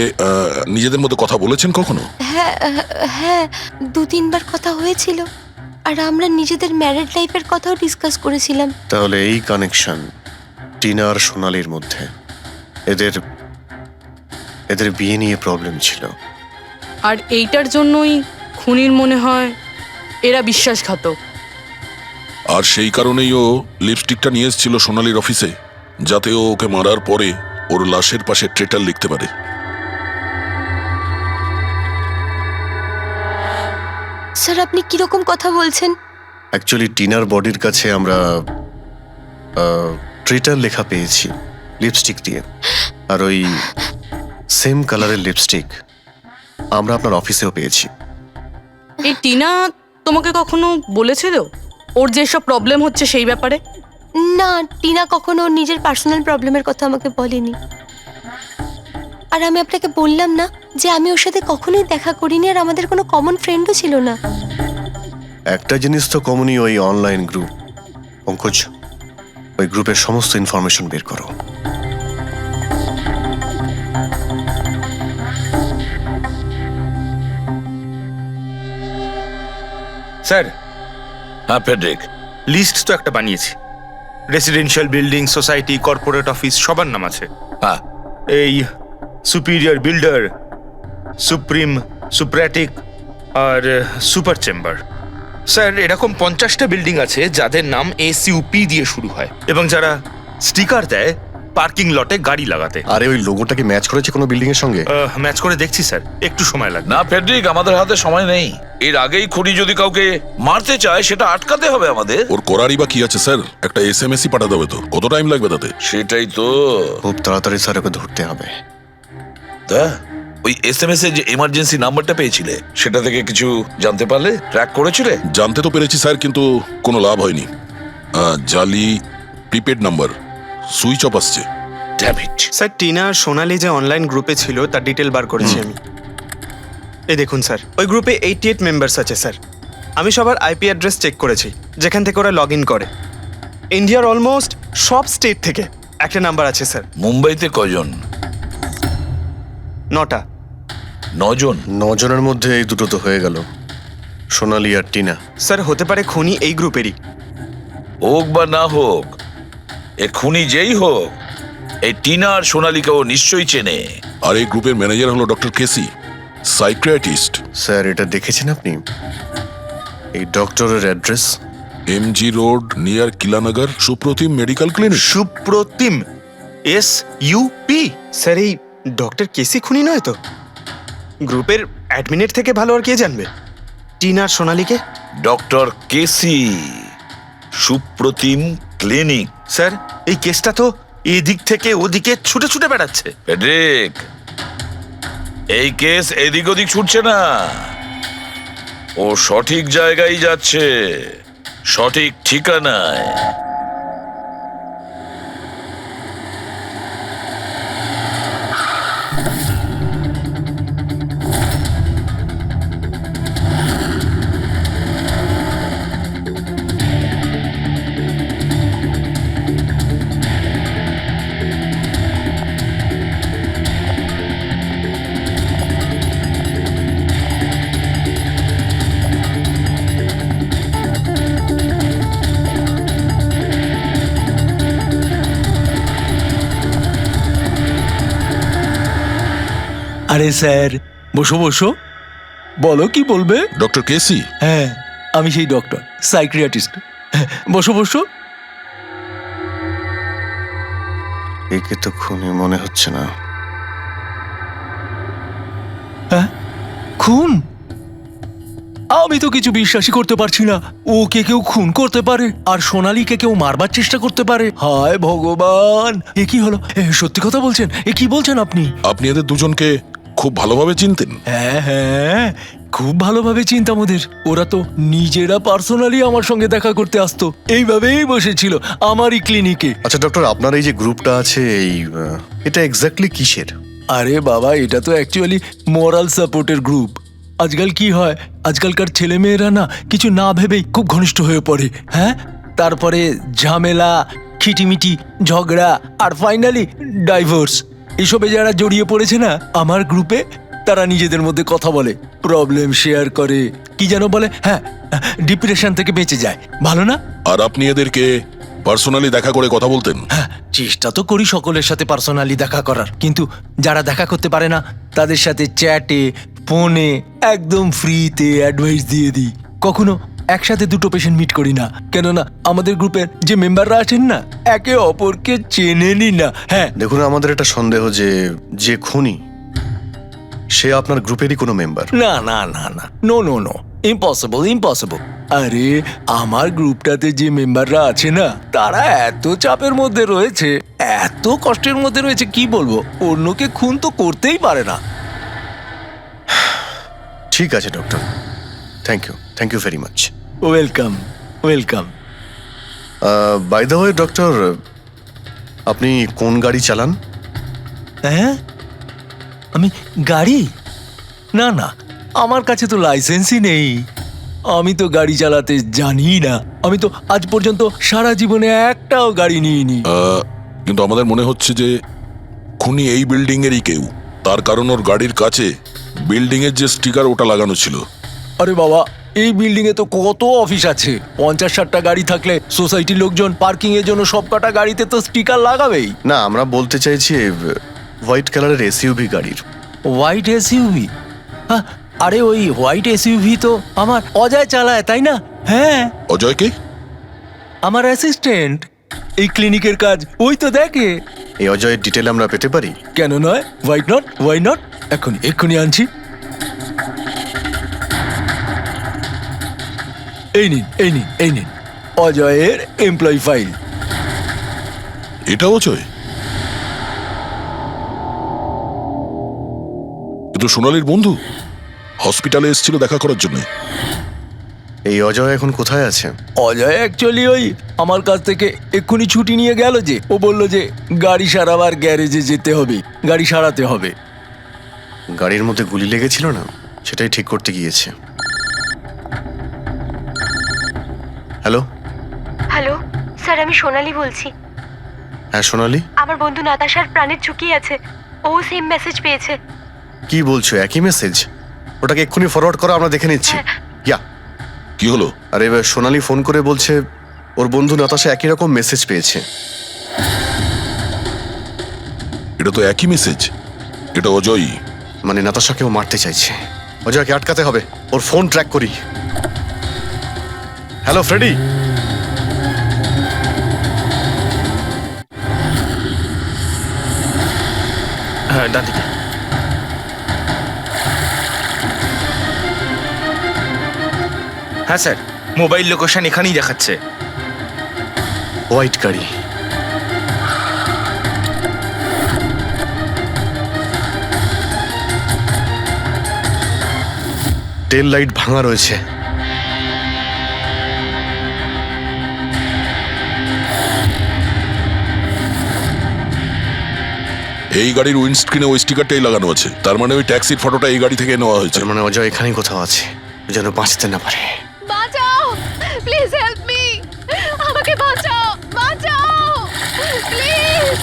নিজেদের মধ্যে কথা বলেছেন কখনো? হ্যাঁ হ্যাঁ, 2-3 বার কথা হয়েছিল, আর আমরা নিজেদের ম্যারিড লাইফের কথাও ডিসকাস করেছিলাম। তাহলে এই কানেকশন টিনা আর সোনালির মধ্যে, এদের বিয়ে নিয়ে প্রবলেম ছিল। আর এইটার জন্যই খুনির মনে হয় এরা বিশ্বাসঘাতক। আর সেই কারণেই ও লিপস্টিকটা নিয়ে এসেছিল সোনালির অফিসে, যাতে ও ওকে মারার পরে ওর লাশের পাশে ট্রেটার লিখতে পারে। স্যার, আপনি কিরকম কথা বলছেন? অ্যাকচুয়ালি টিনার বডির কাছে আমরা ট্রেটার লেখা পেয়েছি লিপস্টিক দিয়ে, আর ওই সেম কালারের লিপস্টিক আমরা আপনার অফিসেও পেয়েছি। এই টিনা তোমাকে কখনো বলেছিল ওর যেসব প্রবলেম হচ্ছে সেই ব্যাপারে? না, টিনা কখনো ওর নিজের পার্সোনাল প্রবলেমের কথা আমাকে বলেনি। আর আমি আপনাকে বললাম না যে আমি ওর সাথে কখনোই দেখা করিনি, আর আমাদের কোনো কমন ফ্রেন্ডও ছিল না। একটা জিনিস তো কমনই, ওই অনলাইন গ্রুপ। পঙ্কজ, ওই গ্রুপের সমস্ত ইনফরমেশন বের করো। স্যার, হ্যাঁ ফেডরিক, লিস্ট তো একটা বানিয়েছি। Residential building, society, corporate office সবার নাম আছে। হ্যাঁ এই সুপিরিয়র বিল্ডার, সুপ্রিম, সুপ্রাটিক আর সুপার চেম্বার। স্যার, এরকম 50টা বিল্ডিং আছে যাদের নাম ACUP দিয়ে শুরু হয়, এবং যারা স্টিকার দেয় পার্কিং লটে গাড়ি লাগাতে। আরে ওই লোগোটা কি ম্যাচ করেছে কোনো বিল্ডিং এর সঙ্গে? ম্যাচ করে দেখছি স্যার, একটু সময় লাগবে। না ফেডরিক, আমাদের হাতে সময় নেই। এর আগেই খুনি যদি কাউকে মারতে চায় সেটা আটকাতে হবে আমাদের। ওর করারই বা কি আছে স্যার? একটা SMS-ই পাঠাতে হবে তো, কত টাইম লাগবে তাতে? সেটাই তো। খুব তাড়াতাড়ি স্যার ওকে ধরতে হবে। তা ওই SMS এ যে এমার্জেন্সি নাম্বারটা পেয়েছিলে, সেটা থেকে কিছু জানতে পারলে? ট্র্যাক করেছিলে? জানতে তো পেরেছি স্যার, কিন্তু কোনো লাভ হয়নি। জালি প্রিপেড নাম্বার, সুইচ অফ আসছে। Damn it. স্যার, টিনা আর সোনালি যে অনলাইন গ্রুপে ছিল তার ডিটেল বার করেছি আমি। এই দেখুন স্যার, ওই গ্রুপে 88 মেম্বার্স আছে স্যার। আমি সবার IP অ্যাড্রেস চেক করেছি যেখান থেকে ওরা লগ ইন করে। ইন্ডিয়ার অলমোস্ট সব স্টেট থেকে একটা নাম্বার আছে স্যার। মুম্বাইতে কজন? 9টা। 9 জন? 9 জনের মধ্যে এই দুটো তো হয়ে গেল, সোনালি আর টিনা। স্যার, হতে পারে খুনি এই গ্রুপেরই। হোক বা না হোক, এ খুনি যেই হোক, এই টিনা আর সোনালিকে ও নিশ্চয়ই চেনে। আর এই গ্রুপের ম্যানেজার হলো ডক্টর কেসি, সাইকিয়াট্রিস্ট। স্যার, এটা দেখেছেন আপনি? এই ডক্টরের address MG road near Kilanagar, Supratim medical clinic. Supratim, SUP? Sir, এই ডক্টর কেসি খুনি নয় তো? গ্রুপের অ্যাডমিনের থেকে ভালো আর কে জানবে টিনা আর সোনালিকে? ডক্টর কেসি, সুপ্রতিম ক্লিনিক। স্যার, এই কেসটা তো এদিক থেকে ওদিকে ছুটে ছুটে বেড়াচ্ছে। ফেডরিক, এই কেস এদিক ওদিক ছুটছে না, ও সঠিক জায়গায় যাচ্ছে, সঠিক ঠিকানায়। আরে স্যার, বসো বসো। বলো কি বলবে? ডক্টর কেসি, হ্যাঁ, আমি সেই ডক্টর, সাইকিয়াট্রিস্ট। বসো বসো। একে তো খুনি মনে হচ্ছে না। হ্যাঁ, খুন? আমি তো কিছু বিশ্বাসই করতে পারছি না। ওকে কেউ খুন করতে পারে আর সোনালীকে কেউ মারবার চেষ্টা করতে পারে? হায় ভগবান, এ কি হলো? সত্যি কথা বলছেন? এ কি বলছেন আপনি? আপনি এদের দুজনকে খুব ভালোভাবে চিনতেন? হ্যাঁ হ্যাঁ, খুব ভালোভাবে চিনতাম ওদের। ওরা তো নিজেরা পার্সোনালি আমার সঙ্গে দেখা করতে আসতো, এইভাবেই বসেছিল আমারই ক্লিনিকে। আচ্ছা ডক্টর, আপনার এই যে গ্রুপটা আছে, এটা এক্স্যাক্টলি কিসের? আরে বাবা, এটা তো অ্যাকচুয়ালি মোরাল সাপোর্টের গ্রুপ। আজকাল কি হয়, আজকালকার ছেলেমেয়েরা না কিছু না ভেবেই খুব ঘনিষ্ঠ হয়ে পড়ে। হ্যাঁ, তারপরে ঝামেলা, খিটিমিটি, ঝগড়া আর ফাইনালি ডাইভোর্স। এসবে যারা জড়িয়ে পড়েছে না আমার গ্রুপে, তারা নিজেদের মধ্যে কথা বলে, প্রবলেম শেয়ার করে, কি যেন বলে, হ্যাঁ, ডিপ্রেশন থেকে বেঁচে যায়। ভালো না? আর আপনি এদেরকে পার্সোনালি দেখা করে কথা বলতেন? হ্যাঁ, চেষ্টা তো করি সকলের সাথে পার্সোনালি দেখা করার, কিন্তু যারা দেখা করতে পারে না তাদের সাথে চ্যাটে, ফোনে একদম ফ্রিতে অ্যাডভাইস দিয়ে দিই। কখনো একসাথে দুটো পেশেন্ট মিট করি না, কেননা আমাদের গ্রুপের যে মেম্বাররা আছেন না একে অপরকে চেনেনি না। হ্যাঁ, দেখুন, আমাদের একটা সন্দেহ যে খুনি সে আপনার গ্রুপেরই কোনো মেম্বার। না না না না, no no no, impossible impossible. আরে আমার গ্রুপটাতে যে মেম্বাররা আছে না তারা এত চাপের মধ্যে রয়েছে, এত কষ্টের মধ্যে রয়েছে, কি বলবো, অন্যকে খুন তো করতেই পারে না। ঠিক আছে doctor, thank you very much. Welcome welcome. By the way doctor, আপনি কোন গাড়ি চালান? হ্যাঁ, আমি গাড়ি? না না, আমার কাছে তো লাইসেন্সই নেই। আমি তো গাড়ি চালাতে জানি না। আমি তো আজ পর্যন্ত সারা জীবনে একটাও গাড়ি নিইনি। কিন্তু আমাদের মনে হচ্ছে যে খুনি এই বিল্ডিং এরই কেউ, তার কারণ ওর গাড়ির কাছে বিল্ডিং এর যে স্টিকার ওটা লাগানো ছিল। আরে বাবা, এই বিল্ডিং এ তো কত অফিস আছে, 50-60টা গাড়ি থাকলে সোসাইটির লোকজন পার্কিং এর জন্য সব কটা গাড়িতে তো স্টিকার লাগাবেই। না, আমরা বলতে চাইছি হোয়াইট কালারের এসইউভি গাড়ির। White SUV? হ্যাঁ, আরে ওই হোয়াইট এসইউভি তো আমার অজয় চালায়, তাই না? হ্যাঁ, অজয়কে? আমার অ্যাসিস্ট্যান্ট, এই ক্লিনিকের কাজ ওই তো দেখে। এই অজয়ের ডিটেল আমরা পেতে পারি? কেন নয়, ওয়াই নট, এক্ষুনি আনছি। এই নিন অজয়ের এমপ্লয়ি ফাইল। এটা অজয়? কিন্তু সোনালীর বন্ধু হসপিটালে এসেছিল দেখা করার জন্য। এই অজয় এখন কোথায় আছে? অজয় অ্যাকচুয়ালি ওই আমার কাছ থেকে এক্ষুনি ছুটি নিয়ে গেল, যে ও বলল যে গাড়ি সারাবার গ্যারেজে যেতে হবে, গাড়ি সারাতে হবে। গাড়ির মধ্যে গুলি লেগেছিল না, সেটাই ঠিক করতে গিয়েছে। হ্যালো হ্যালো স্যার, আমি সোনালি বলছি। হ্যাঁ সোনালি, আমার বন্ধু নাতাশার প্রাণের ঝুঁকি আছে, ও সেম মেসেজ পেয়েছে। কি বলছো? একই মেসেজ? ওটাকে এক্ষুনি ফরওয়ার্ড করো, আমরা দেখে নিচ্ছি। ইয়া, কি হলো? আরে এবার সোনালি ফোন করে বলছে ওর বন্ধু নাতাশা একই রকম মেসেজ পেয়েছে। এটা তো একই মেসেজ, এটা অজয়ই। মানে নাতাশাকেও মারতে চাইছে। অজয়কে আটকাতে হবে, ওর ফোন ট্র্যাক করি। Hello Freddy. হ্যাঁ, ডান দিকে। হ্যাঁ স্যার, মোবাইল লোকেশন এখানেই দেখাচ্ছে। হোয়াইট গাড়ি। টেল লাইট ভাঙা রয়েছে। এই গাড়ির উইন্ডস্ক্রিনে ওই স্টিকারটাই লাগানো আছে, তার মানে ওই ট্যাক্সির ফটোটা এই গাড়ি থেকে নেওয়া হয়েছে। তার মানে অজয় এখানেই কোথাও আছে, যেন বাঁচতে না পারে। বাঁচাও, প্লিজ হেল্প মি, আমাকে বাঁচাও প্লিজ।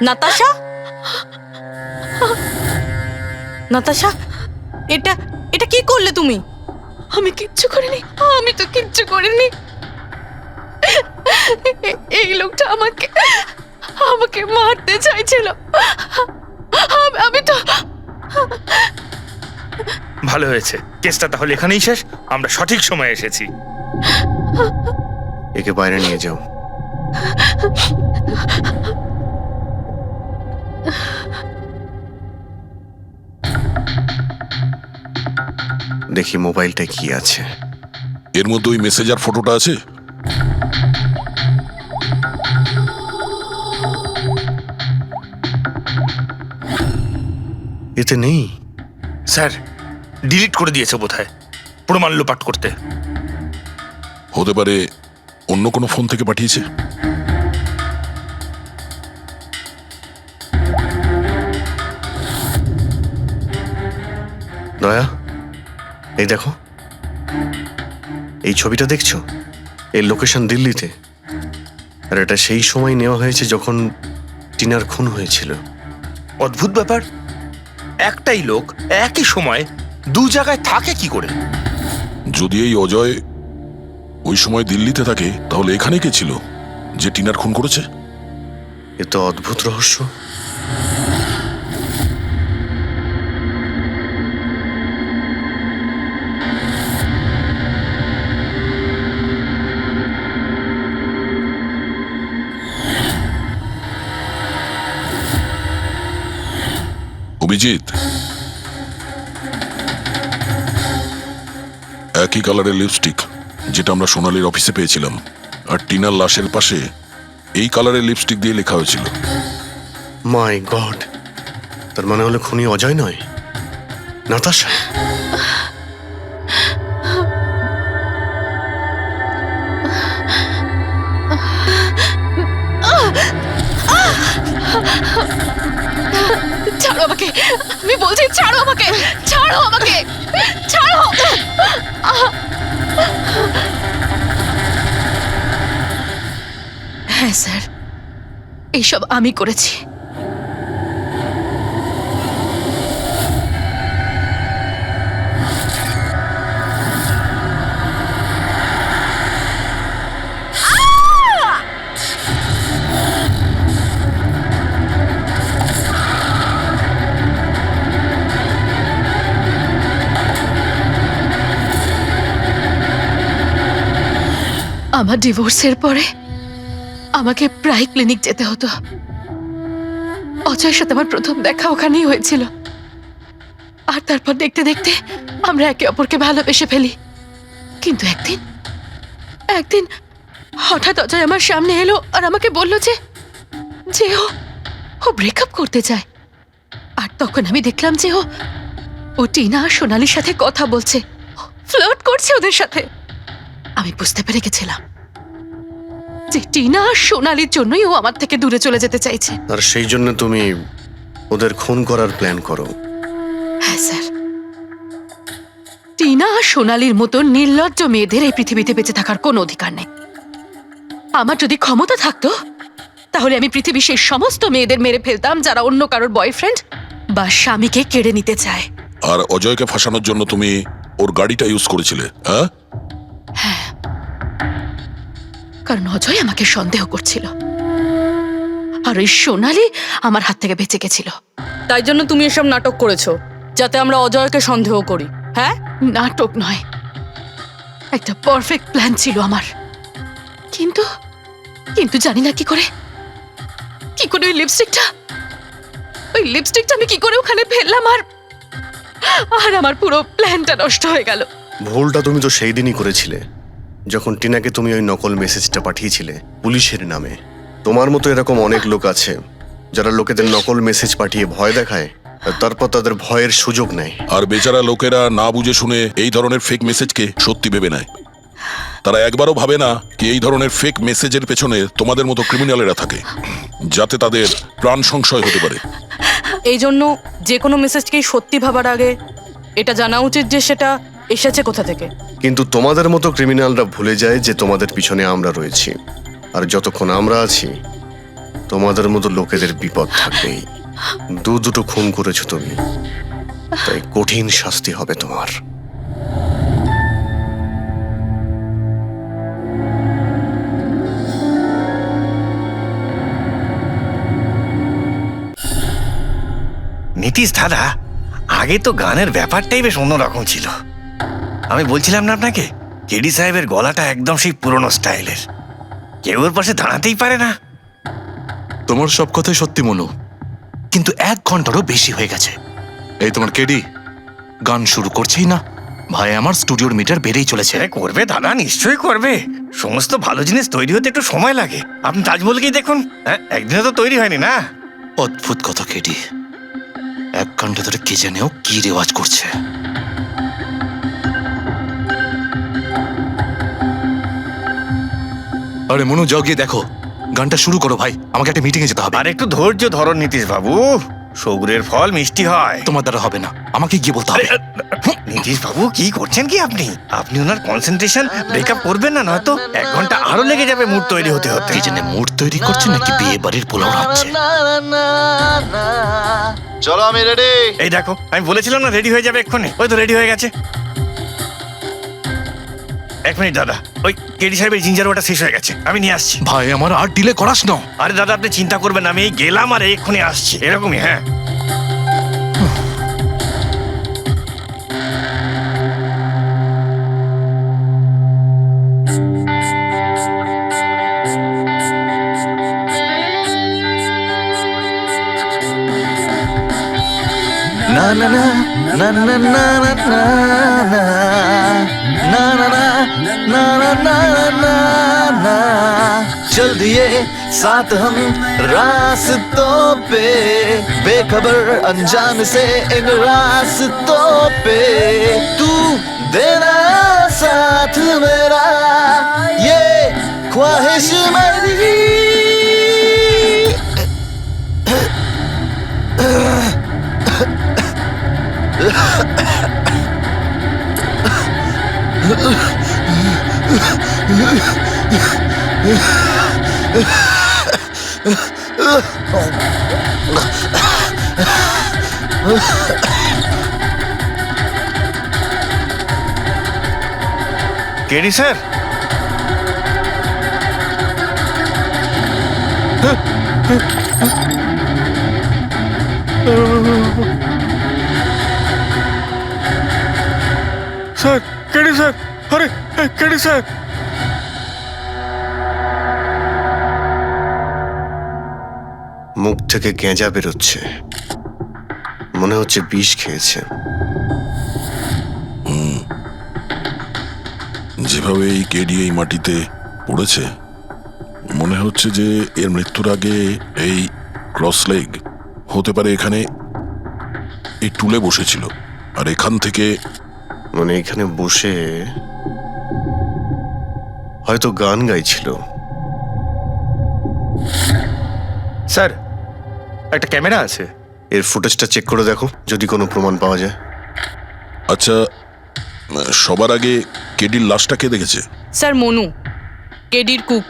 নাতাশা, নাতাশা, এটা এটা কি করলে তুমি? আমি কিচ্ছু করিনি, আমি তো কিচ্ছু করিনি। এই লোকটা আমাকে আমাকে মারতে চাইছিল। আমি তো ভালো হয়েছে, কেসটা তাহলে এখানেই শেষ। আমরা সঠিক সময়ে এসেছি। একে বাইরে নিয়ে যাও। দেখি মোবাইলটা কি আছে। এর মধ্যে ওই মেসেজ আর ফটোটা আছে? এতে নেই। স্যার, ডিলিট করে দিয়েছে বোধহয় প্রমাণ লোপাট করতে। হতে পারে অন্য কোনো ফোন থেকে পাঠিয়েছে। দয়া, এই দেখো, এই ছবিটা দেখছো? এর লোকেশন দিল্লিতে, আর এটা সেই সময় নেওয়া হয়েছে যখন টিনার খুন হয়েছিল। অদ্ভুত ব্যাপার, একটাই লোক একই সময় দু জায়গায় থাকে কি করে? যদি এই অজয় ওই সময় দিল্লিতে থাকে, তাহলে এখানে কে ছিল যে টিনার খুন করেছে? এ তো অদ্ভুত রহস্য। অভিজিৎ, একই কালারের লিপস্টিক যেটা আমরা সোনালীর অফিসে পেয়েছিলাম, আর টিনার লাশের পাশে এই কালারের লিপস্টিক দিয়ে লেখা হয়েছিল। মাই গড, তার মানে হলো খুনি অজয় নয়, নাতাশা। ছাড়ো আমাকে, আমি বলছি ছাড়ো আমাকে, ছাড়ো আমাকে, ছাড়ো। হ্যাঁ স্যার, এইসব আমি করেছি। আমার ডিভোর্সের পরে আমাকে প্রায় ক্লিনিক যেতে হতো। অজয়ের সাথে আমার প্রথম দেখা ওখানেই হয়েছিল, আর তারপর দেখতে দেখতে আমরা একে অপরকে ভালোবেসে ফেলি। কিন্তু একদিন হঠাৎ অজয় আমার সামনে এলো আর আমাকে বলল যে ও ব্রেকআপ করতে চায়। আর তখন আমি দেখলাম যে ও টিনা আর সোনালীর সাথে কথা বলছে, ফ্লার্ট করছে ওদের সাথে। আমি বুঝতে পেরে গেছিলাম যে টিনা আর সোনালীর জন্যই ও আমার থেকে দূরে চলে যেতে চাইছে। আর সেই জন্য তুমি ওদের খুন করার প্ল্যান করো? হ্যাঁ স্যার, টিনা আর সোনালীর মতো নির্লজ্জ মেয়েদের এই পৃথিবীতে বেঁচে থাকার কোনো অধিকার নেই। আমার যদি ক্ষমতা থাকতো, তাহলে আমি পৃথিবীর সেই সমস্ত মেয়েদের মেরে ফেলতাম যারা অন্য কারোর বয়ফ্রেন্ড বা স্বামীকে কেড়ে নিতে চায়। আর অজয়কে ফাঁসানোর জন্য তুমি ওর গাড়িটা ইউজ করেছিলে? হ্যাঁ, কারণ অজয় আমাকে সন্দেহ করছিল, আর ওই সোনালী আমার হাত থেকে বেঁচে গেছিল। তাই জন্য তুমি এসব নাটক করেছো যাতে আমরা অজয়কে সন্দেহ করি? হ্যাঁ, নাটক নয়, একটা পারফেক্ট প্ল্যান ছিল আমার। কিন্তু কিন্তু জানি না কি করে ওই লিপস্টিকটা আমি কি করে ওখানে ফেললাম, আর আমার পুরো প্ল্যানটা নষ্ট হয়ে গেল। ভুলটা তুমি তো সেই দিনই করেছিলে, যখন টিনাকে তুমি ওই নকল মেসেজটা পাঠিয়েছিলে পুলিশের নামে। তোমার মতো এরকম অনেক লোক আছে যারা লোকেদের নকল মেসেজ পাঠিয়ে ভয় দেখায়, আর তারপর তাদের ভয়ের সুযোগ নেয়। আর বেচারা লোকেরা না বুঝে শুনে এই ধরনের ফেক মেসেজকে সত্যি ভেবে নেয়। তারা একবারও ভাবে না কি এই ধরনের ফেক মেসেজের পেছনে তোমাদের মতো ক্রিমিনালেরা থাকে, যাতে তাদের প্রাণ সংশয় হতে পারে। এই জন্য যে কোনো মেসেজকেই সত্যি ভাবার আগে এটা জানা উচিত যে সেটা এসেছে কোথা থেকে। কিন্তু তোমাদের মতো ক্রিমিনালরা ভুলে যায় যে তোমাদের পিছনে আমরা রয়েছি, আর যতক্ষণ আমরা আছি তোমাদের মতো লোকেদের বিপদ থাকবেই। দুটো খুন করেছো তুমি, তাই কঠিন শাস্তি হবে তোমার। নীতিশ দাদা, আগে তো গানের ব্যাপারটাই বেশ অন্যরকম ছিল। আমি বলছিলাম না আপনাকে, কেডি সাহেবের গলাটা একদম সেই পুরনো স্টাইলের, কেউ ওর পাশে দাঁড়াতেই পারে না। তোমার সব কথাই সত্যি মনু, কিন্তু 1 ঘন্টারও বেশি হয়ে গেছে। এই তোমার কেডি গান শুরু করছেই না। ভাই আমার স্টুডিওর মিটার বেড়েই চলেছে। করবে দাদা, নিশ্চয়ই করবে। সমস্ত ভালো জিনিস তৈরি হতে একটু সময় লাগে। আপনি তাজমহলকেই দেখুন, হ্যাঁ, একদিনে তো তৈরি হয়নি না। অদ্ভুত কথা কেডি, 1 ঘন্টা ধরে কে জানেও কি রেওয়াজ করছে। আরে মনু, যাও গিয়ে দেখো, গানটা শুরু করো ভাই, আমাকে একটা মিটিং এ যেতে হবে। আর একটু ধৈর্য ধরো নীতিশ বাবু, সৌগুরের ফল মিষ্টি হয়। তোমার দ্বারা হবে না, আমাকে গিয়ে বলতে হবে। নীতিশ বাবু, কি করছেন কি আপনি? আপনি ওনার কনসেন্ট্রেশন ব্রেকআপ করবেন না, নয়তো 1 ঘন্টা আরো লেগে যাবে মুড তৈরি হতে হতে। কি জানে মুড তৈরি করছে নাকি বিয়ে বাড়ির পোলাও রাখছে। চলো, আমি রেডি। এই দেখো, আমি বলেছিলাম না রেডি হয়ে যাবে এক্ষুনি, ওই তো রেডি হয়ে গেছে। 1 মিনিট দাদা, ওই কেডি সাহেবের জিঞ্জার ওটা শেষ হয়ে গেছে, আমি নিয়ে আসছি। ভাই আমার আর ডিলে করাস না। আরে দাদা, আপনি চিন্তা করবেন না, আমি এই গেলাম আর এক্ষুনি আসছি, এরকমই। হ্যাঁ, না না না না না না না না না না না ना ना ना ना चल दिए साथ हम रास्तों पे बेखबर अनजान से इन रास्तों पे तू देना साथ मेरा ये ख्वाहिश मेरी KD sir, sir, KD sir, আরে কেডি স্যার। মুখ থেকে গেঁজা বেরোচ্ছে, মনে হচ্ছে বিষ খেয়েছে। যেভাবে এই কেডি এই মাটিতে পড়েছে, মনে হচ্ছে যে এর মৃত্যুর আগে এই ক্রস লেগ হতে পারে এখানে এই টুলে বসেছিল, আর এখান থেকে মানে এখানে বসে হয়তো গান গাইছিল। স্যার, একটা ক্যামেরা আছে, এর ফুটেজটা চেক করে দেখো, যদি কোনো প্রমাণ পাওয়া যায়। আচ্ছা, সবার আগে কেডির লাশটা কে দেখেছে? স্যার মনু, কেডির কুক।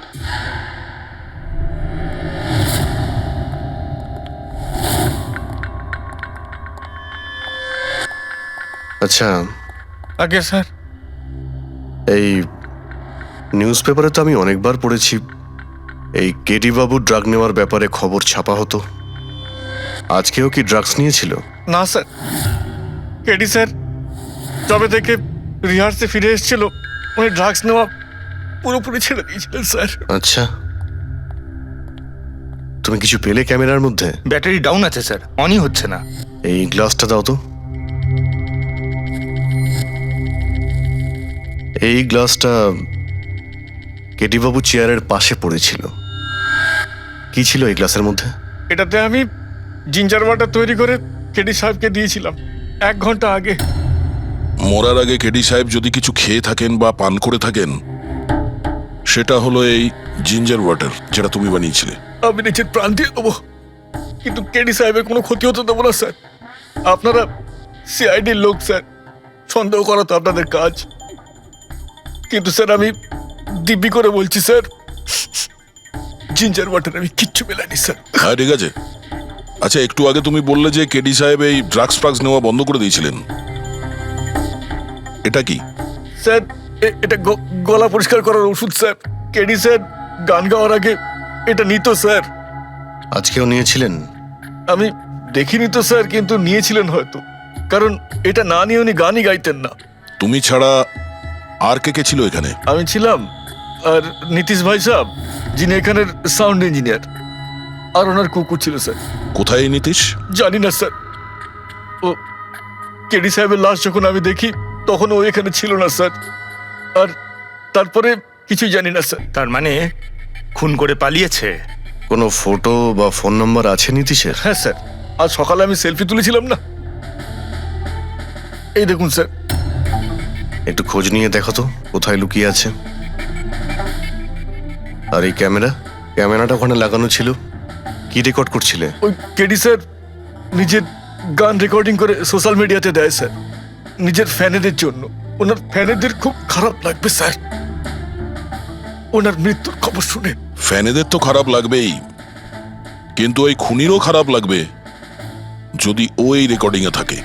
আচ্ছা, আগে স্যার, এই নিউজ পেপারে তো আমি অনেকবার পড়েছি এই কেডি বাবু ড্রাগ নেওয়ার ব্যাপারে খবর ছাপা হতো। আজকেও কি ড্রাগস নিয়েছিল? না স্যার, কেডি স্যার তবে থেকে রিহার্সে ফিরে এসেছিল, উনি ড্রাগস নেওয়া পুরোপুরি ছেড়ে দিয়েছিলেন স্যার। আচ্ছা, তুমি কিছু পেলে ক্যামেরার মধ্যে? ব্যাটারি ডাউন আছে স্যার, অনই হচ্ছে না। এই গ্লাসটা দাও তো। এই গ্লাসটা কেডি বাবু চেয়ারের পাশে পড়েছিল। কি ছিল এই গ্লাসের মধ্যে? এটাতে আমি জিঞ্জার ওয়াটার তৈরি করে কেডি সাহেবকে দিয়েছিলাম 1 ঘন্টা আগে। মরার আগে কেডি সাহেব যদি কিছু খেয়ে থাকেন বা পান করে থাকেন, সেটা হলো এই জিঞ্জার ওয়াটার, যেটা তুমি বানিয়েছিলে। আমি নিজের প্রাণ দিয়ে দেবো, কিন্তু কেডি সাহেবের কোনো ক্ষতি হতে দেবো না স্যার। আপনারা সিআইডির লোক স্যার, সন্দেহ করা তো আপনাদের কাজ, কিন্তু স্যার আমি দিব্যি করে বলছি স্যার, জিঞ্জার ওয়াটার আমি কিচ্ছু মেলাইনি স্যার। হ্যাঁ, ঠিক আছে। আচ্ছা, একটু আগে তুমি বললে যে কেডি সাহেব এই ড্রাগস ফ্রাগস নেওয়া বন্ধ করে দিয়েছিলেন, এটা কি? স্যার এটা গলা পরিষ্কার করার ওষুধ স্যার। কেডি স্যার গান গাওয়ার আগে এটা নিত স্যার। আজকেও নিয়েছিলেন? আমি দেখিনি তো স্যার, কিন্তু নিয়েছিলেন হয়তো, কারণ এটা না নিয়ে উনি গানই গাইতেন না। তুমি ছাড়া আর কে কে ছিল এখানে? আমি ছিলাম, আর নীতিশ ভাই সাহেব যিনি এখানের সাউন্ড ইঞ্জিনিয়ার, আর ওনার কুকুর ছিল স্যার। কোথায় এই নীতিশ? জানি না স্যার, ও কেডি সাহেবের লাশ যখন আমি দেখি তখন ও এখানে ছিল না স্যার, আর তারপরে কিছুই জানি না স্যার। তার মানে খুন করে পালিয়েছে? কোনো ফটো বা ফোন নাম্বার আছে নীতিশের? হ্যাঁ স্যার, আজ সকালে আমি সেলফি তুলেছিলাম না, এই দেখুন স্যার। একটু খোঁজ নিয়ে দেখো তো কোথায় লুকিয়ে আছে। আর এই ক্যামেরাটা ওখানে লাগানো ছিল, কি রেকর্ড করছিলে? ওই কেডি স্যার নিজের গান রেকর্ডিং করে সোশ্যাল মিডিয়াতে দেয় স্যার, নিজের ফ্যানেদের জন্য। ওনার ফ্যানেদের খুব খারাপ লাগবে স্যার ওনার মৃত্যুর খবর শুনে। ফ্যানেদের তো খারাপ লাগবেই, কিন্তু ওই খুনিরও খারাপ লাগবে যদি ও এই রেকর্ডিং এ থাকে।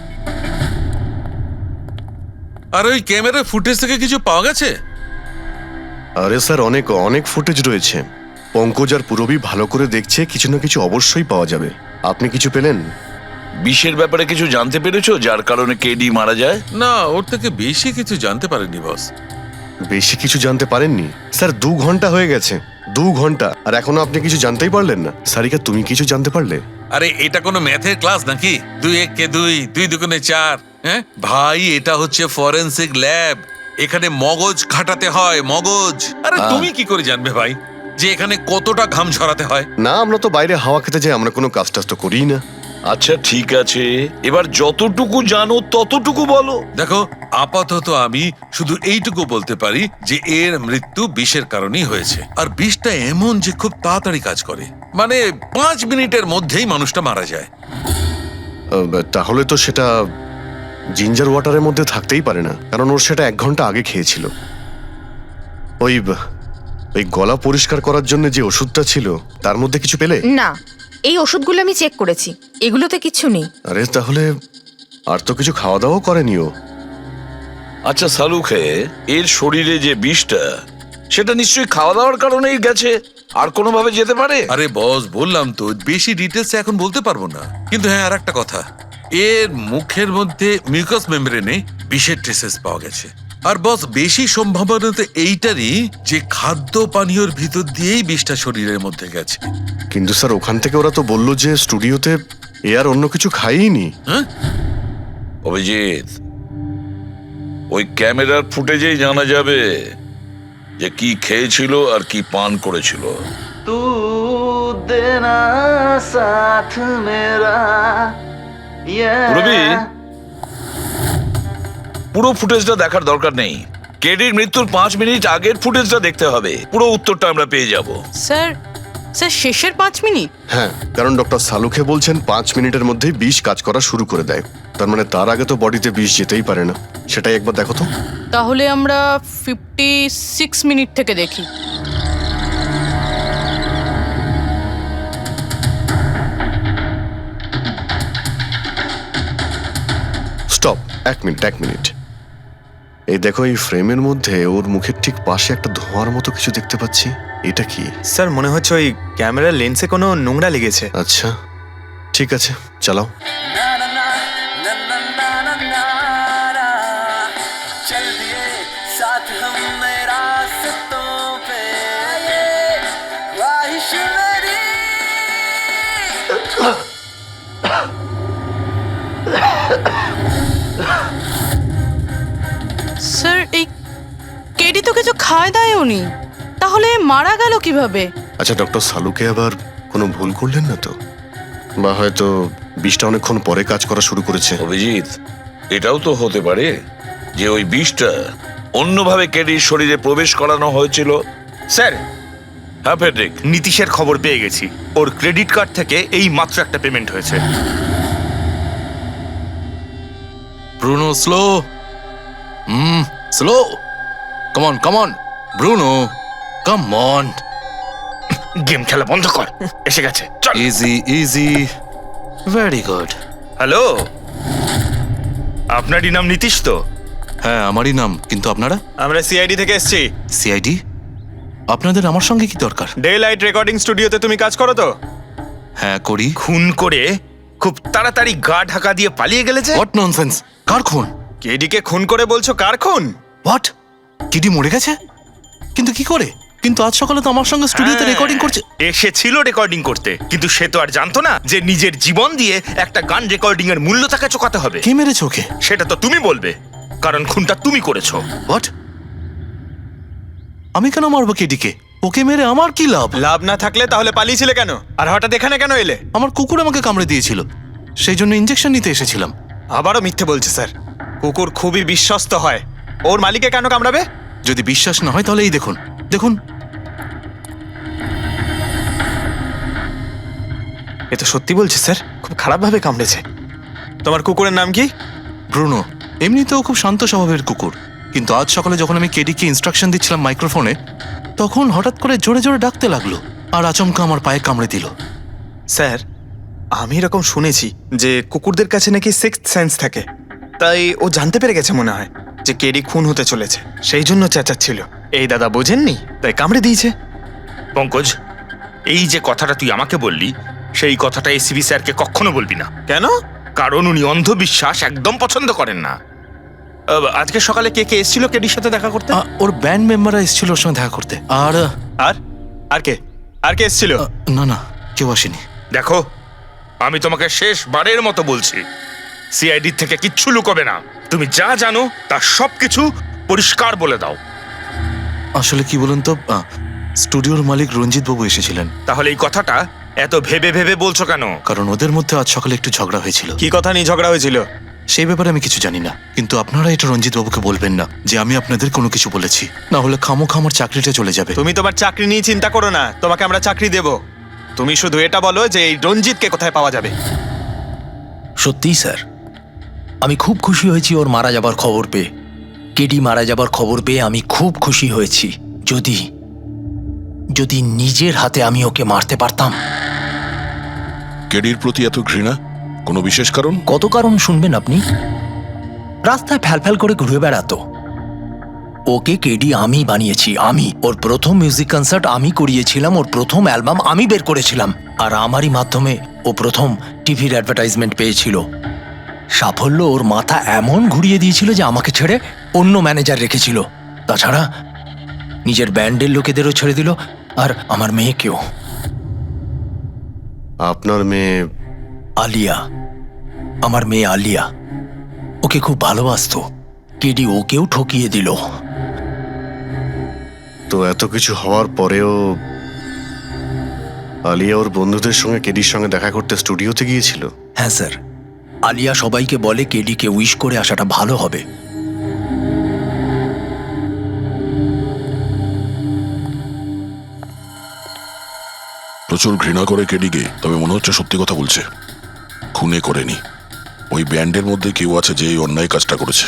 আর ওই ক্যামেরার ফুটেজ থেকে কিছু পাওয়া গেছে? আরে স্যার, অনেক অনেক ফুটেজ রয়েছে। পঙ্কজ আর পূরবী ভালো করে দেখছে, কিছু না কিছু অবশ্যই পাওয়া যাবে। আপনি কিছু পেলেন? বিষের ব্যাপারে কিছু জানতে পেরেছো যার কারণে কেডি মারা যায়? না, ওর থেকে বেশি কিছু জানতে পারেনি বস। বেশি কিছু জানতে পারেননি স্যার? 2 ঘন্টা হয়ে গেছে, 2 ঘন্টা, আর এখনো আপনি কিছু জানতেই পারলেন না। সারিকা, তুমি কিছু জানতে পারলে? আরে এটা কোনো ম্যাথের ক্লাস নাকি? 2 × 1 = 2, 2 × 2 = 4। হ্যাঁ ভাই, এটা হচ্ছে ফরেনসিক ল্যাব, এখানে মগজ খাটাতে হয়, মগজ। আরে তুমি কি করে জানবে ভাই যে এখানে কতটা ঘাম ঝরাতে হয়? না, আমরা তো বাইরে হাওয়া খেতে যাই, আমরা কোনো কাজ টাজ তো করিই না। আচ্ছা ঠিক আছে, এবার যতটুকু জানো ততটুকু বলো। দেখো, আপাতত আমি শুধু এইটুকু বলতে পারি যে এর মৃত্যু বিষের কারণেই হয়েছে। আর বিষটা এমন যে খুব তাড়াতাড়ি কাজ করে, মানে 5 মিনিটের মধ্যেই মানুষটা মারা যায়। তাহলে তো সেটা জিঞ্জার ওয়াটারের মধ্যে থাকতেই পারে না, কারণ ওর সেটা 1 ঘন্টা আগে খেয়েছিল। ওই গলা পরিষ্কার করার জন্য যে ওষুধটা ছিল তার মধ্যে কিছু পেলে? না, এই ওষুধগুলো আমি চেক করেছি, এগুলোতে কিছু নেই। আরে তাহলে আর তো কিছু খাওয়া দাওয়া করেনি ও। আচ্ছা সালুখে, এর শরীরে যে বিষটা, সেটা নিশ্চয়ই খাওয়া দাওয়ার কারণেই গেছে, আর কোনোভাবে যেতে পারে? আরে বস, বললাম তো বেশি ডিটেলস এখন বলতে পারবো না। কিন্তু হ্যাঁ, আর একটা কথা, এর মুখের মধ্যে মিউকাস মেমব্রেনে বিষের ট্রেসেস পাওয়া গেছে। আর বস, বেশি সম্ভাবনা তো এইটারই যে খাদ্য পানীয়র ভিতর দিয়েই বিষটা শরীরের মধ্যে গেছে। কিন্তু স্যার, ওখান থেকে ওরা তো বললো যে স্টুডিওতে এ আর অন্য কিছু খাইনি। হ্যাঁ, অভিজিৎ, ওই ক্যামেরার ফুটেজেই জানা যাবে যে কি খেয়েছিল আর কি পান করেছিল। পূরবী, পুরো ফুটেজটা দেখার দরকার নেই, কেডির মৃত্যুর 5 মিনিট আগের ফুটেজটা দেখতে হবে, পুরো উত্তরটা আমরা পেয়ে যাব। স্যার, শেষের 5 মিনিট? হ্যাঁ, কারণ ডক্টর সালুখে বলছেন 5 মিনিটের মধ্যেই বিষ কাজ করা শুরু করে দেয়। তার মানে তার আগে তো বডিতে বিষ যেতেই পারে না। সেটাই একবার দেখো তো। তাহলে আমরা 56 মিনিট থেকে দেখি। Stop, 1 minute. এই দেখো, এই ফ্রেমের মধ্যে ওর মুখের ঠিক পাশে একটা ধোঁয়ার মতো কিছু দেখতে পাচ্ছি। এটা কি? স্যার, মনে হচ্ছে ওই ক্যামেরার লেন্সে কোনো নোংরা লেগেছে। আচ্ছা ঠিক আছে, চালাও। স্যার, এই কেডি তো কিছু খায় দায় উনি, তাহলে মারা গেল কিভাবে? আচ্ছা, ডক্টর সালুকে আবার কোনো ভুল করলেন না তো? বা হয়তো বিষটা অনেকক্ষণ পরে কাজ করা শুরু করেছে। অভিজিৎ, এটাও তো হতে পারে যে ওই বিষটা অন্যভাবে কেডির শরীরে প্রবেশ করানো হয়েছিল। স্যার, হ্যাঁ ফেডরিক, নীতিশের খবর পেয়ে গেছি। ওর ক্রেডিট কার্ড থেকে এই মাত্র একটা পেমেন্ট হয়েছে। Bruno, slow. Slow. Come on Bruno, come on. Game খেলা বন্ধ কর, এসে গেছে, চল। ইজি। Very good. হ্যালো, আপনারই নাম নীতিশ তো? হ্যাঁ, আমারই নাম। কিন্তু আপনারা? আমরা সিআইডি থেকে এসেছি। সিআইডি? আপনাদের আমার সঙ্গে কি দরকার? ডে লাইট রেকর্ডিং স্টুডিওতে তুমি কাজ করো তো? হ্যাঁ, করি। খুন করে খুব তাড়াতাড়ি গা ঢাকা দিয়ে পালিয়ে গেলে যে? What nonsense! কার খুন? কেডিকে খুন করে বলছো কার খুন? হোয়াট? কিডি মরে গেছে? কিন্তু কি করে? কিন্তু আজ সকালে তো আমার সঙ্গে স্টুডিওতে রেকর্ডিং করছে। এসেছিল রেকর্ডিং করতে, কিন্তু সে তো আর জানতো না যে নিজের জীবন দিয়ে একটা গান রেকর্ডিং এর মূল্য তাকে চোকাতে হবে। কে মেরেছে ওকে? সেটা তো তুমি বলবে, কারণ খুনটা তুমি করেছো। হোয়াট? আমি কেন মারবো কেডিকে? ওকে মেরে আমার কি লাভ? লাভ না থাকলে তাহলে পালিয়েছিলে কেন? আর হঠাৎ এখানে কেন এলে? আমার কুকুর আমাকে কামড়ে দিয়েছিল, সেই জন্য ইঞ্জেকশন নিতে এসেছিলাম। আবারও মিথ্যে বলছে স্যার। কুকুর খুবই বিশ্বস্ত হয়, ওর মালিকে কেন কামড়াবে? যদি বিশ্বাস না হয় তাহলে এই দেখুন, দেখুন। এ তো সত্যি বলছে স্যার, খুব খারাপভাবে কামড়েছে। তোমার কুকুরের নাম কি? ব্রুনো। এমনিতেও খুব শান্ত স্বভাবের কুকুর, কিন্তু আজ সকালে যখন আমি কেডিকে ইনস্ট্রাকশন দিচ্ছিলাম মাইক্রোফোনে, তখন হঠাৎ করে জোরে জোরে ডাকতে লাগলো আর আচমকা আমার পায়ে কামড়ে দিল। স্যার, আমি এরকম শুনেছি যে কুকুরদের কাছে নাকি সিক্সথ সেন্স থাকে, তাই ও জানতে পেরে গেছে মনে হয় যে কেডি খুন হতে চলেছে, সেই জন্য চেঁচাচ্ছিল। এই দাদা বোঝেননি, তাই কামড়ে দিয়েছে। পঙ্কজ, এই যে কথাটা তুই আমাকে বললি, সেই কথাটা এসিবি স্যারকে কখনো বলবি না। কেন? কারণ উনি অন্ধবিশ্বাস একদম পছন্দ করেন না। আজকে সকালে কে কে এসেছিল কেডির সাথে দেখা করতে? ওর ব্যান্ড মেম্বাররা এসেছিল ওর সঙ্গে দেখা করতে। আর আর আর কে আর কে এসেছিল? না না, কেউ আসেনি। দেখো, আমি তোমাকে শেষবারের মতো বলছি, সিআইডি থেকে কিচ্ছু লুকোবে না। তুমি যা জানো তার সবকিছু পরিষ্কার বলে দাও। আসলে কি বলুন তো, স্টুডিওর মালিক রঞ্জিত বাবু এসেছিলেন। তাহলে এই কথাটা এত ভেবে ভেবে বলছো কেন? কারণ ওদের মধ্যে আজ সকালে একটু ঝগড়া হয়েছিল। কি কথা নিয়ে ঝগড়া হয়েছিল? সেই ব্যাপারে আমি কিছু জানি না, কিন্তু আপনারা এটা রঞ্জিত বাবুকে বলবেন না যে আমি আপনাদের কোনো কিছু বলেছি, না হলে খামোখা আমার চাকরিটা চলে যাবে। তুমি তোমার চাকরি নিয়ে চিন্তা করো না, তোমাকে আমরা চাকরি দেব। তুমি শুধু এটা বলো যে এই রঞ্জিতকে কোথায় পাওয়া যাবে। সত্যিই স্যার, আমি খুব খুশি হয়েছি ওর মারা যাবার খবর পেয়ে। কেডি মারা যাবার খবর পেয়ে আমি খুব খুশি হয়েছি। যদি যদি নিজের হাতে আমি ওকে মারতে পারতাম। কেডির প্রতি এত ঘৃণা, কোনো বিশেষ কারণ? কত কারণ শুনবেন আপনি? রাস্তায় ফ্যালফ্যাল করে ঘুরে বেড়াতো। ওকে কেডি আমি বানিয়েছি, আমি। ওর প্রথম মিউজিক কনসার্ট আমি করিয়েছিলাম, ওর প্রথম অ্যালবাম আমি বের করেছিলাম, আর আমারই মাধ্যমে ও প্রথম টিভির অ্যাডভার্টাইজমেন্ট পেয়েছিল। সাফল্য ওর মাথা এমন ঘুরিয়ে দিয়েছিল যে আমাকে ছেড়ে অন্য ম্যানেজার রেখেছিল। তাছাড়া নিজের ব্যান্ডের লোকেদেরও ছেড়ে দিল, আর আমার মেয়েকেও। আপনার মেয়ে? আলিয়া, আমার মেয়ে আলিয়া। ওকে খুব ভালোবাসতো, কেডি ওকেও ঠকিয়ে দিল। তো এত কিছু হওয়ার পরেও আলিয়া ওর বন্ধুদের সঙ্গে কেডির সঙ্গে দেখা করতে স্টুডিওতে গিয়েছিল? হ্যাঁ স্যার, আলিয়া সবাইকে বলে কেডিকে উইশ করে আসাটা ভালো হবে। প্রচুর ঘৃণা করে কেডিকে, তবে মনে হচ্ছে সত্যি কথা বলছে। খুনে করেনি, ওই ব্যান্ডের মধ্যে কেউ আছে যে এই অন্যায় কাজটা করেছে।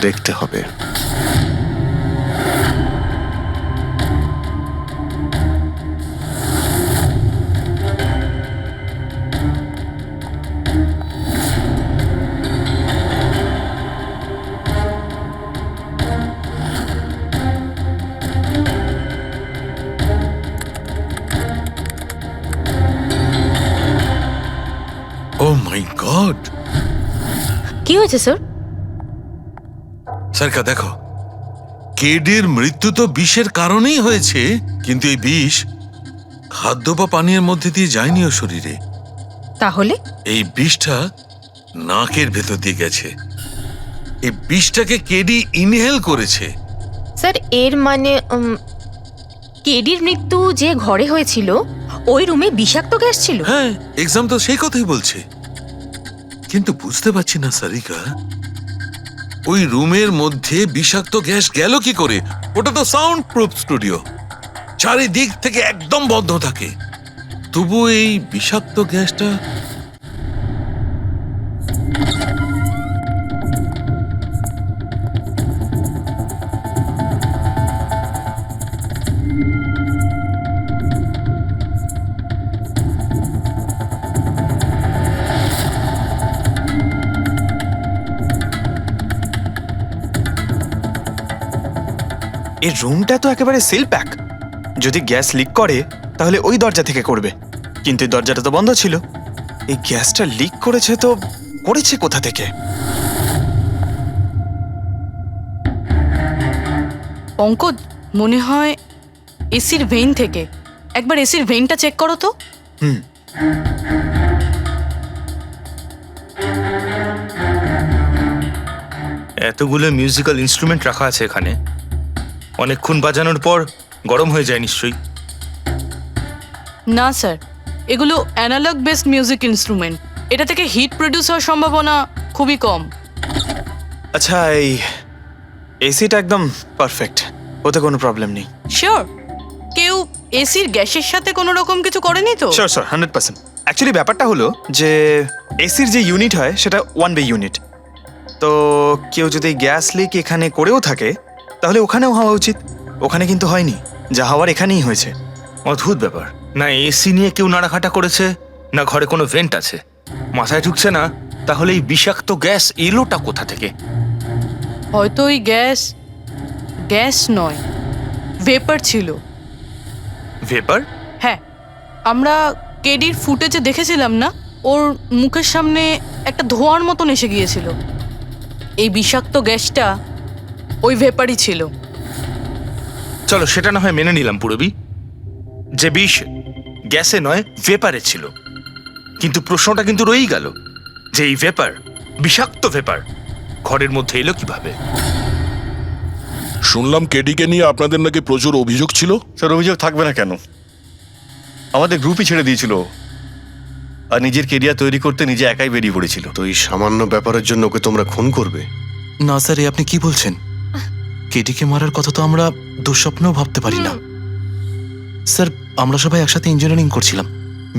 দেখতে হবে। ও মাই গড! কি হয়েছে স্যার? সারকা দেখো, কেডির মৃত্যু তো বিষের কারণেই হয়েছে, কিন্তু এই বিষ খাদ্য বা পানীয়ের মধ্যে দিয়ে যায়নি ও শরীরে। তাহলে এই বিষটা নাকের ভেতর দিয়ে গেছে। এই বিষটাকে কেডি ইনহেল করেছে। স্যার, এর মানে কেডির মৃত্যু যে ঘরে হয়েছিল ওই রুমে বিষাক্ত গ্যাস ছিল? হ্যাঁ, এক্সাম তো সেই কথাই বলছে, কিন্তু বুঝতে পারছি না সারিকা, ওই রুমের মধ্যে বিষাক্ত গ্যাস গেল কি করে? ওটা তো সাউন্ড প্রুফ স্টুডিও, চারিদিক থেকে একদম বন্ধ থাকে, তবু এই বিষাক্ত গ্যাসটা এই রুমটা তো একেবারে সিল প্যাক। যদি গ্যাস লিক করে তাহলে ওই দরজা থেকে করবে, কিন্তু এই দরজাটা তো বন্ধ ছিল। এই গ্যাসটা লিক করেছে তো করেছে কোথা থেকে? পঙ্কজ, মনে হয় এসির ভেইন থেকে। একবার এসির ভেইনটা চেক করো তো। এতগুলো মিউজিক্যাল ইনস্ট্রুমেন্ট রাখা আছে এখানে, অনেকক্ষণ বাজানোর পর গরম হয়ে যায় নিশ্চয়ই। না স্যার, এগুলো অ্যানালগ বেসড মিউজিক ইনস্ট্রুমেন্ট। এটা থেকে হিট প্রডিউস হওয়ার সম্ভাবনা খুবই কম। আচ্ছা, এই এসিটা একদম পারফেক্ট, ওতে কোনো প্রবলেম নেই? শিওর? কেউ এসির গ্যাসের সাথে কোনো রকম কিছু করেনি তো? Sure sir, 100%। অ্যাকচুয়ালি ব্যাপারটা হলো যে এসির যে ইউনিট হয় সেটা ওয়ান ওয়ে ইউনিট। তো কেউ যদি গ্যাস লিক এখানে করেও থাকে তাহলে ওখানেও হওয়া উচিত। ওখানে কিন্তু হয়নি, যা হওয়ার এখানেই হয়েছে। অদ্ভুত ব্যাপার, না এসি নিয়ে কেউ নাড়াঘাটা করেছে, না ঘরে কোনো ভেন্ট আছে। মাথায় ঢুকছে না তাহলে এই বিষাক্ত গ্যাস এলোটা কোথা থেকে? হয়তো ওই গ্যাস নয়, ভেপার ছিল। ভেপার? হ্যাঁ, আমরা কেডির ফুটেজে দেখেছিলাম না, ওর মুখের সামনে একটা ধোঁয়ার মতন এসে গিয়েছিল। এই বিষাক্ত গ্যাসটা ওই ভেপারই ছিল। চলো সেটা না হয় মেনে নিলাম পুরবি, যে বিষ গ্যাসে নয় ভেপারে ছিল। কিন্তু প্রশ্নটা কিন্তু রয়েই গেল যে এই ভেপার, বিষাক্ত ভেপার ঘরের মধ্যে এলো কিভাবে? শুনলাম কেডিকে নিয়ে আপনাদের নাকি প্রচুর অভিযোগ ছিল। স্যার, অভিযোগ থাকবে না কেন? আমাদের গ্রুপই ছেড়ে দিয়েছিল, আর নিজের কেরিয়ার তৈরি করতে নিজে একাই বেরিয়ে পড়েছিল। তো এই সামান্য ব্যাপারের জন্য ওকে তোমরা খুন করবে? না স্যার, আপনি কি বলছেন? কেটিকে মারার কথা তো আমরা দুঃস্বপ্নেও ভাবতে পারি না। স্যার, আমরা সবাই একসাথে ইঞ্জিনিয়ারিং করছিলাম।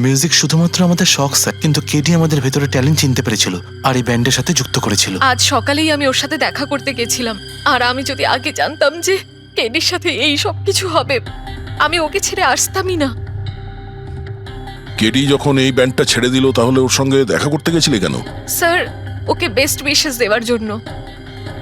মিউজিক শুধুমাত্র আমাদের শখ স্যার, কিন্তু কেটি আমাদের ভেতরে ট্যালেন্ট চিনতে পেরেছিল আর এই ব্যান্ডের সাথে যুক্ত করেছিল। আজ সকালেই আমি ওর সাথে দেখা করতে গেছিলাম, আর আমি যদি আগে জানতাম যে কেডির সাথে এই সব কিছু হবে, আমি ওকে ছেড়ে আসতামই না। কেডি যখন এই ব্যান্ডটা ছেড়ে দিল তাহলে ওর সঙ্গে দেখা করতে গেছিলে কেন? স্যার, ওকে বেস্ট উইশেস দেওয়ার জন্য।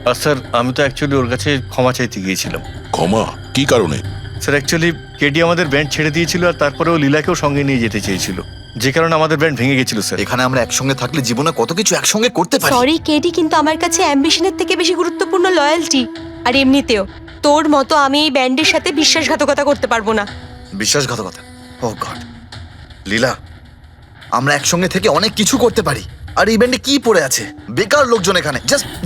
আর স্যার, আমি তো অ্যাকচুয়ালি ওর কাছে ক্ষমা চাইতে গিয়েছিলাম। ক্ষমা? কি কারণে? স্যার, অ্যাকচুয়ালি কেডি আমাদের ব্যান্ড ছেড়ে দিয়েছিল, আর তারপরে ও লীলাকেও সঙ্গে নিয়ে যেতে চেয়েছিল, যে কারণে আমাদের ব্যান্ড ভেঙে গেছিল স্যার। এখানে আমরা একসঙ্গে থাকলে জীবনে কত কিছু একসঙ্গে করতে পারি। সরি কেডি, কিন্তু আমার কাছে অ্যাম্বিশনের থেকে বেশি গুরুত্বপূর্ণ লয়্যালটি। আর এমনিতেও তোর মতো আমি এই ব্যান্ডের সাথে বিশ্বাসঘাতকতা করতে পারবো না। বিশ্বাসঘাতকতা? ও গড লীলা, আমরা একসঙ্গে থেকে অনেক কিছু করতে পারি। আর এই ব্যান্ডে কি পড়ে আছে? বেকার লোকজন এখানে।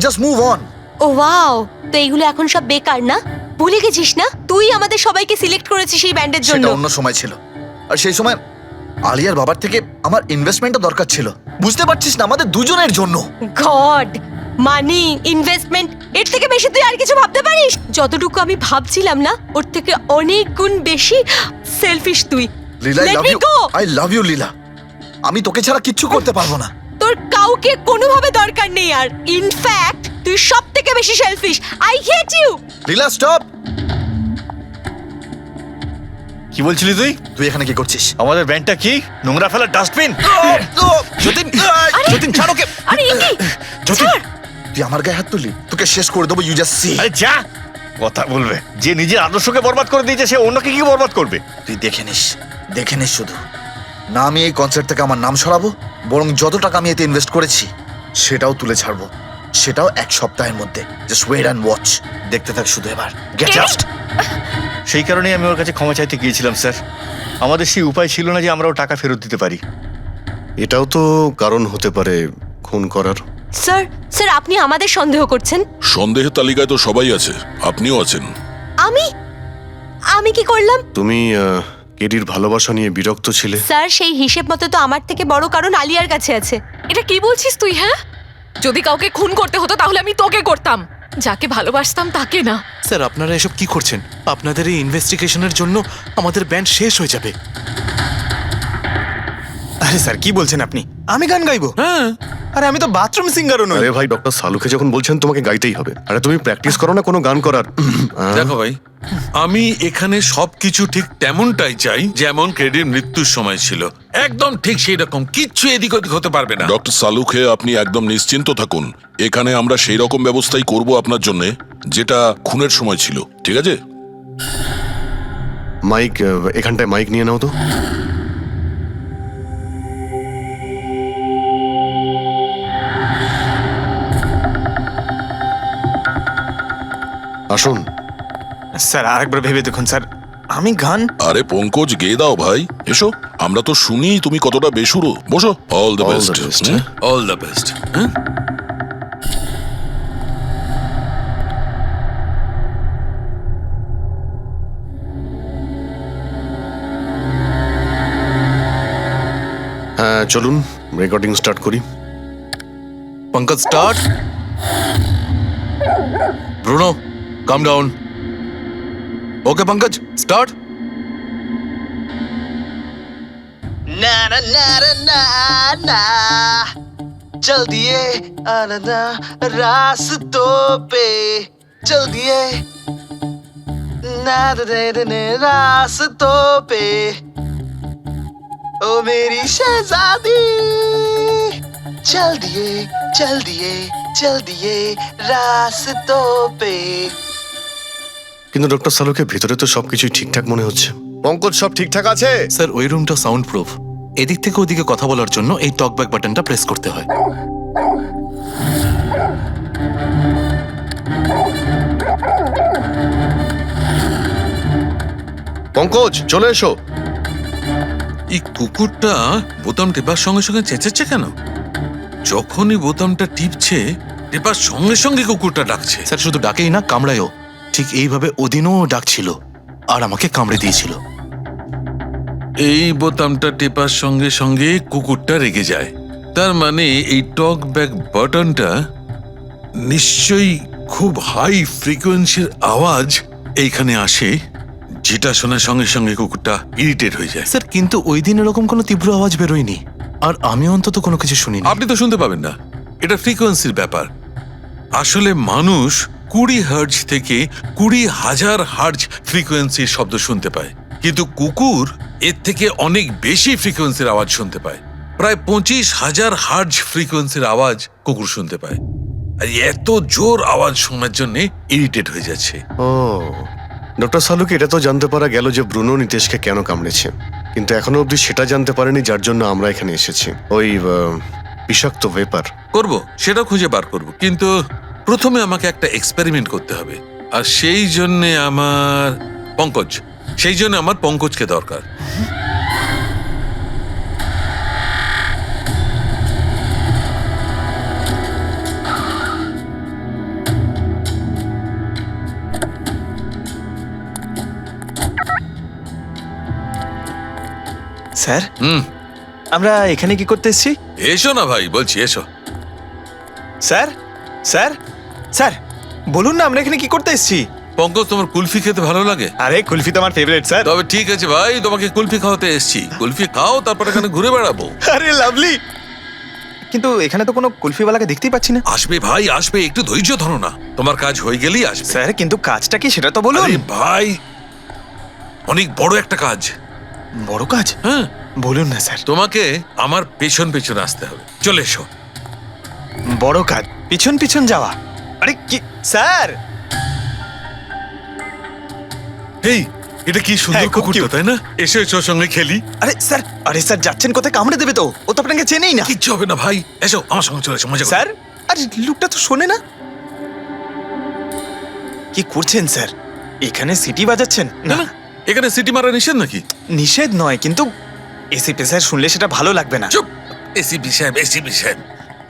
Just move on. Oh wow, তো এইগুলো এখন সব বেকার না? ভুলে গেছিস না তুই আমাদের সবাইকে সিলেক্ট করেছিস এই ব্যান্ডের জন্য? সেটা অন্য সময় ছিল, আর সেই সময় আলিয়ার বাবার থেকে আমার ইনভেস্টমেন্টও দরকার ছিল। বুঝতে পারছিস না, আমাদের দুজনের জন্য। গড, মানি, ইনভেস্টমেন্ট, এর থেকে বেশি তুই আর কিছু ভাবতে পারিস? যতটুকু আমি ভাবছিলাম না, ওর থেকে অনেক গুণ বেশি সেলফিশ তুই। Leela, Let me go! I love you Leela. আমি তোকে ছাড়া কিচ্ছু করতে পারবো না। তোর কাউকে কোনোভাবে দরকার নেই আর। ইনফ্যাক্ট তুই সব থেকে বেশি selfish. I hate you. Leela stop. কি বলছিলি তুই? তুই এখানে কি করছিস? আমাদের ব্যান্ডটা কি নোংরা ফেলার ডাস্টবিন? যতীন, যতীন ছাড় ওকে। আরে এ কি? যতীন, তুই আমার গায়ে হাত তুললি, তোকে শেষ করে দেবো। You just see. আরে যা, কথা বলবে। যে নিজের আদর্শকে বরবাদ করে দিয়েছে সে অন্যকে কি বরবাদ করবে? তুই দেখে নিস শুধু। না আমি এই কনসার্ট থেকে আমার নাম সরাবো, বরং যত টাকা আমি এতে ইনভেস্ট করেছি সেটাও তুলে ছাড়বো, সেটাও 1 সপ্তাহের মধ্যে। Just wait and watch. দেখতে থাক শুধু এবার। Get lost. সেই কারণেই আমি ওর কাছে ক্ষমা চাইতে গিয়েছিলাম স্যার। আমাদের সেই উপায় ছিল না যে আমরাও টাকা ফেরত দিতে পারি। এটাও তো কারণ হতে পারে খুন করার। স্যার আপনি আমাদের সন্দেহ করছেন? সন্দেহের তালিকায় তো সবাই আছে, আপনিও আছেন। আমি কি করলাম? তুমি কেডির ভালোবাসা নিয়ে বিরক্ত ছিলে। স্যার, সেই হিসেব মতো তো আমার থেকে বড় কারণ আলিয়ার কাছে আছে। এটা কি বলছিস তুই? হ্যাঁ, যদি কাউকে খুন করতে হতো তাহলে আমি তোকে করতাম, যাকে ভালোবাসতাম তাকে না। স্যার, আপনারা এসব কি করছেন? আপনাদের এই ইনভেস্টিগেশনের জন্য আমাদের ব্যান্ড শেষ হয়ে যাবে। আরে স্যার, কি বলছেন আপনি? আমি গান গাইবো? হ্যাঁ, আরে আমি তো বাথরুম সিঙ্গারও নই। আরে ভাই, ডক্টর সালুকে যখন বলছেন তোমাকে গাইতেই হবে। আরে তুমি প্র্যাকটিস করো না কোনো গান করার? দেখো ভাই, আমি এখানে সবকিছু ঠিক তেমনটাই চাই যেমন কেডির মৃত্যুর সময় ছিল, একদম ঠিক সেই রকম, কিচ্ছু এদিক ওদিক হতে পারবে না। ডক্টর সালুখে, আপনি একদম নিশ্চিন্ত থাকুন। এখানে আমরা সেই রকম ব্যবস্থাই করব আপনার জন্য যেটা খুনের সময় ছিল, ঠিক আছে? মাইক, এখানটায় মাইক নিয়ে নাও তো। আসুন। স্যার আরেকবার ভেবে দেখুন স্যার, আমি গান আরে পঙ্কজ গেয়ে দাও ভাই, এসো। আমরা তো শুনি তুমি কতটা বেসুরো। বসো। All the All best. the best. All the best. হ্যাঁ চলুন রেকর্ডিং স্টার্ট করি। Pankaj start. Bruno calm down. Okay Pankaj start. ना ना ना ना ना चल दिए आनंदा रास्तों पे चल दिए ना दे रास्तों पे ओ मेरी शहजादी चल दिए चल दिए चल दिए रास्तों पे। কিন্তু ডক্টর সালুকে ভিতরে তো সবকিছুই ঠিকঠাক মনে হচ্ছে। পঙ্কজ সব ঠিকঠাক আছে? স্যার ওই রুমটা সাউন্ড প্রুফ। এদিক থেকে ওদিকে কথা বলার জন্য এই টকব্যাক বাটনটা প্রেস করতে হয়। পঙ্কজ চলে এসো। এই কুকুরটা বোতাম টেপার সঙ্গে সঙ্গে চেঁচাচ্ছে কেন? যখনই বোতামটা টিপছে টেপার সঙ্গে সঙ্গে কুকুরটা ডাকছে। স্যার শুধু ডাকেই না, কামড়ায়ও। ঠিক এইভাবে ওদিনও ডাকছিল আর আমাকে কামড়ে দিয়েছিল। এই বোতামটা টেপার সঙ্গে সঙ্গে কুকুরটা রেগে যায়। তার মানে এই টক ব্যাক বাটনটা নিশ্চয়ই খুব হাই ফ্রিকোয়েন্সির আওয়াজ এইখানে আসে, যেটা শোনার সঙ্গে সঙ্গে কুকুরটা ইরিটেট হয়ে যায়। স্যার কিন্তু ওই দিন এরকম কোনো তীব্র আওয়াজ বেরোয়নি, আর আমি অন্তত কোনো কিছু শুনিনি। আপনি তো শুনতে পাবেন না, এটা ফ্রিকোয়েন্সির ব্যাপার। আসলে মানুষ 20 হার্জ থেকে 20,000 হার্জ ফ্রিকোয়েন্সির শব্দ শুনতে পায়, কিন্তু কুকুর এর থেকে অনেক বেশি ফ্রিকোয়েন্সির আওয়াজ শুনতে পায়। প্রায় 25,000 হার্জ ফ্রিকোয়েন্সির আওয়াজ কুকুর শুনতে পায়। আর এত জোর আওয়াজ শোনার জন্য ইরিটেট হয়ে যাচ্ছে। ও ডক্টর সালুকে এটা তো জানতে পারা গেল যে ব্রুনো নিতেশকে কেন কামড়েছে, কিন্তু এখনো অবধি সেটা জানতে পারেনি যার জন্য আমরা এখানে এসেছি। ওই বিষাক্ত ভেপার করব, সেটা খুঁজে বার করব, কিন্তু প্রথমে আমাকে একটা এক্সপেরিমেন্ট করতে হবে। আর সেই জন্য আমার পঙ্কজকে দরকার। স্যার আমরা এখানে কি করতে এসেছি? এসো না ভাই, বলছি এসো। স্যার স্যার স্যার বলুন না আমরা এখানে কি করতে এসেছি? পঙ্কজ, তোমার কুলফি খেতে ভালো লাগে? আরে কুলফি তো আমার ফেভারিট স্যার। তবে ঠিক আছে ভাই, তোমাকে কুলফি খাওয়াতে এসেছি। কুলফি খাও, তারপর এখানে ঘুরে বেড়াবো। আরে লাভলি, কিন্তু এখানে তো কোনো কুলফিওয়ালাকে দেখতেই পাচ্ছি না। আসবে ভাই আসবে, একটু ধৈর্য ধরো না, তোমার কাজ হয়ে গেলেই আসবে। স্যার কিন্তু কাজটা কি সেটা তো বলুন। আরে ভাই, অনেক বড় একটা কাজ। বড় কাজ? হ্যাঁ বলুন না স্যার। তোমাকে আমার পেছন পেছন আসতে হবে। চলে এসো। বড় কাজ, পিছন পিছন যাওয়া? আরে কি স্যার! এই এটা কি সুন্দর হ্যাঁ, খুব কুকুরটা, cute। তাই না? এসো এসো, সঙ্গে খেলি। আরে স্যার যাচ্ছেন কোথায়? কামড়ে দেবে তো, ও তো আপনাকে চেনেই না। কিচ্ছু হবে না ভাই, এসো আমার সঙ্গে চলে এসো, মজা করো। স্যার আরে লোকটা তো শোনে না। কি করছেন স্যার? এখানে সিটি বাজাচ্ছেন? না না, এখানে সিটি মারা নিষেধ নাকি? নিষেধ নয়, কিন্তু এসিপি স্যার শুনলে সেটা ভালো লাগবে না। চুপ, এসিপি সাহেব।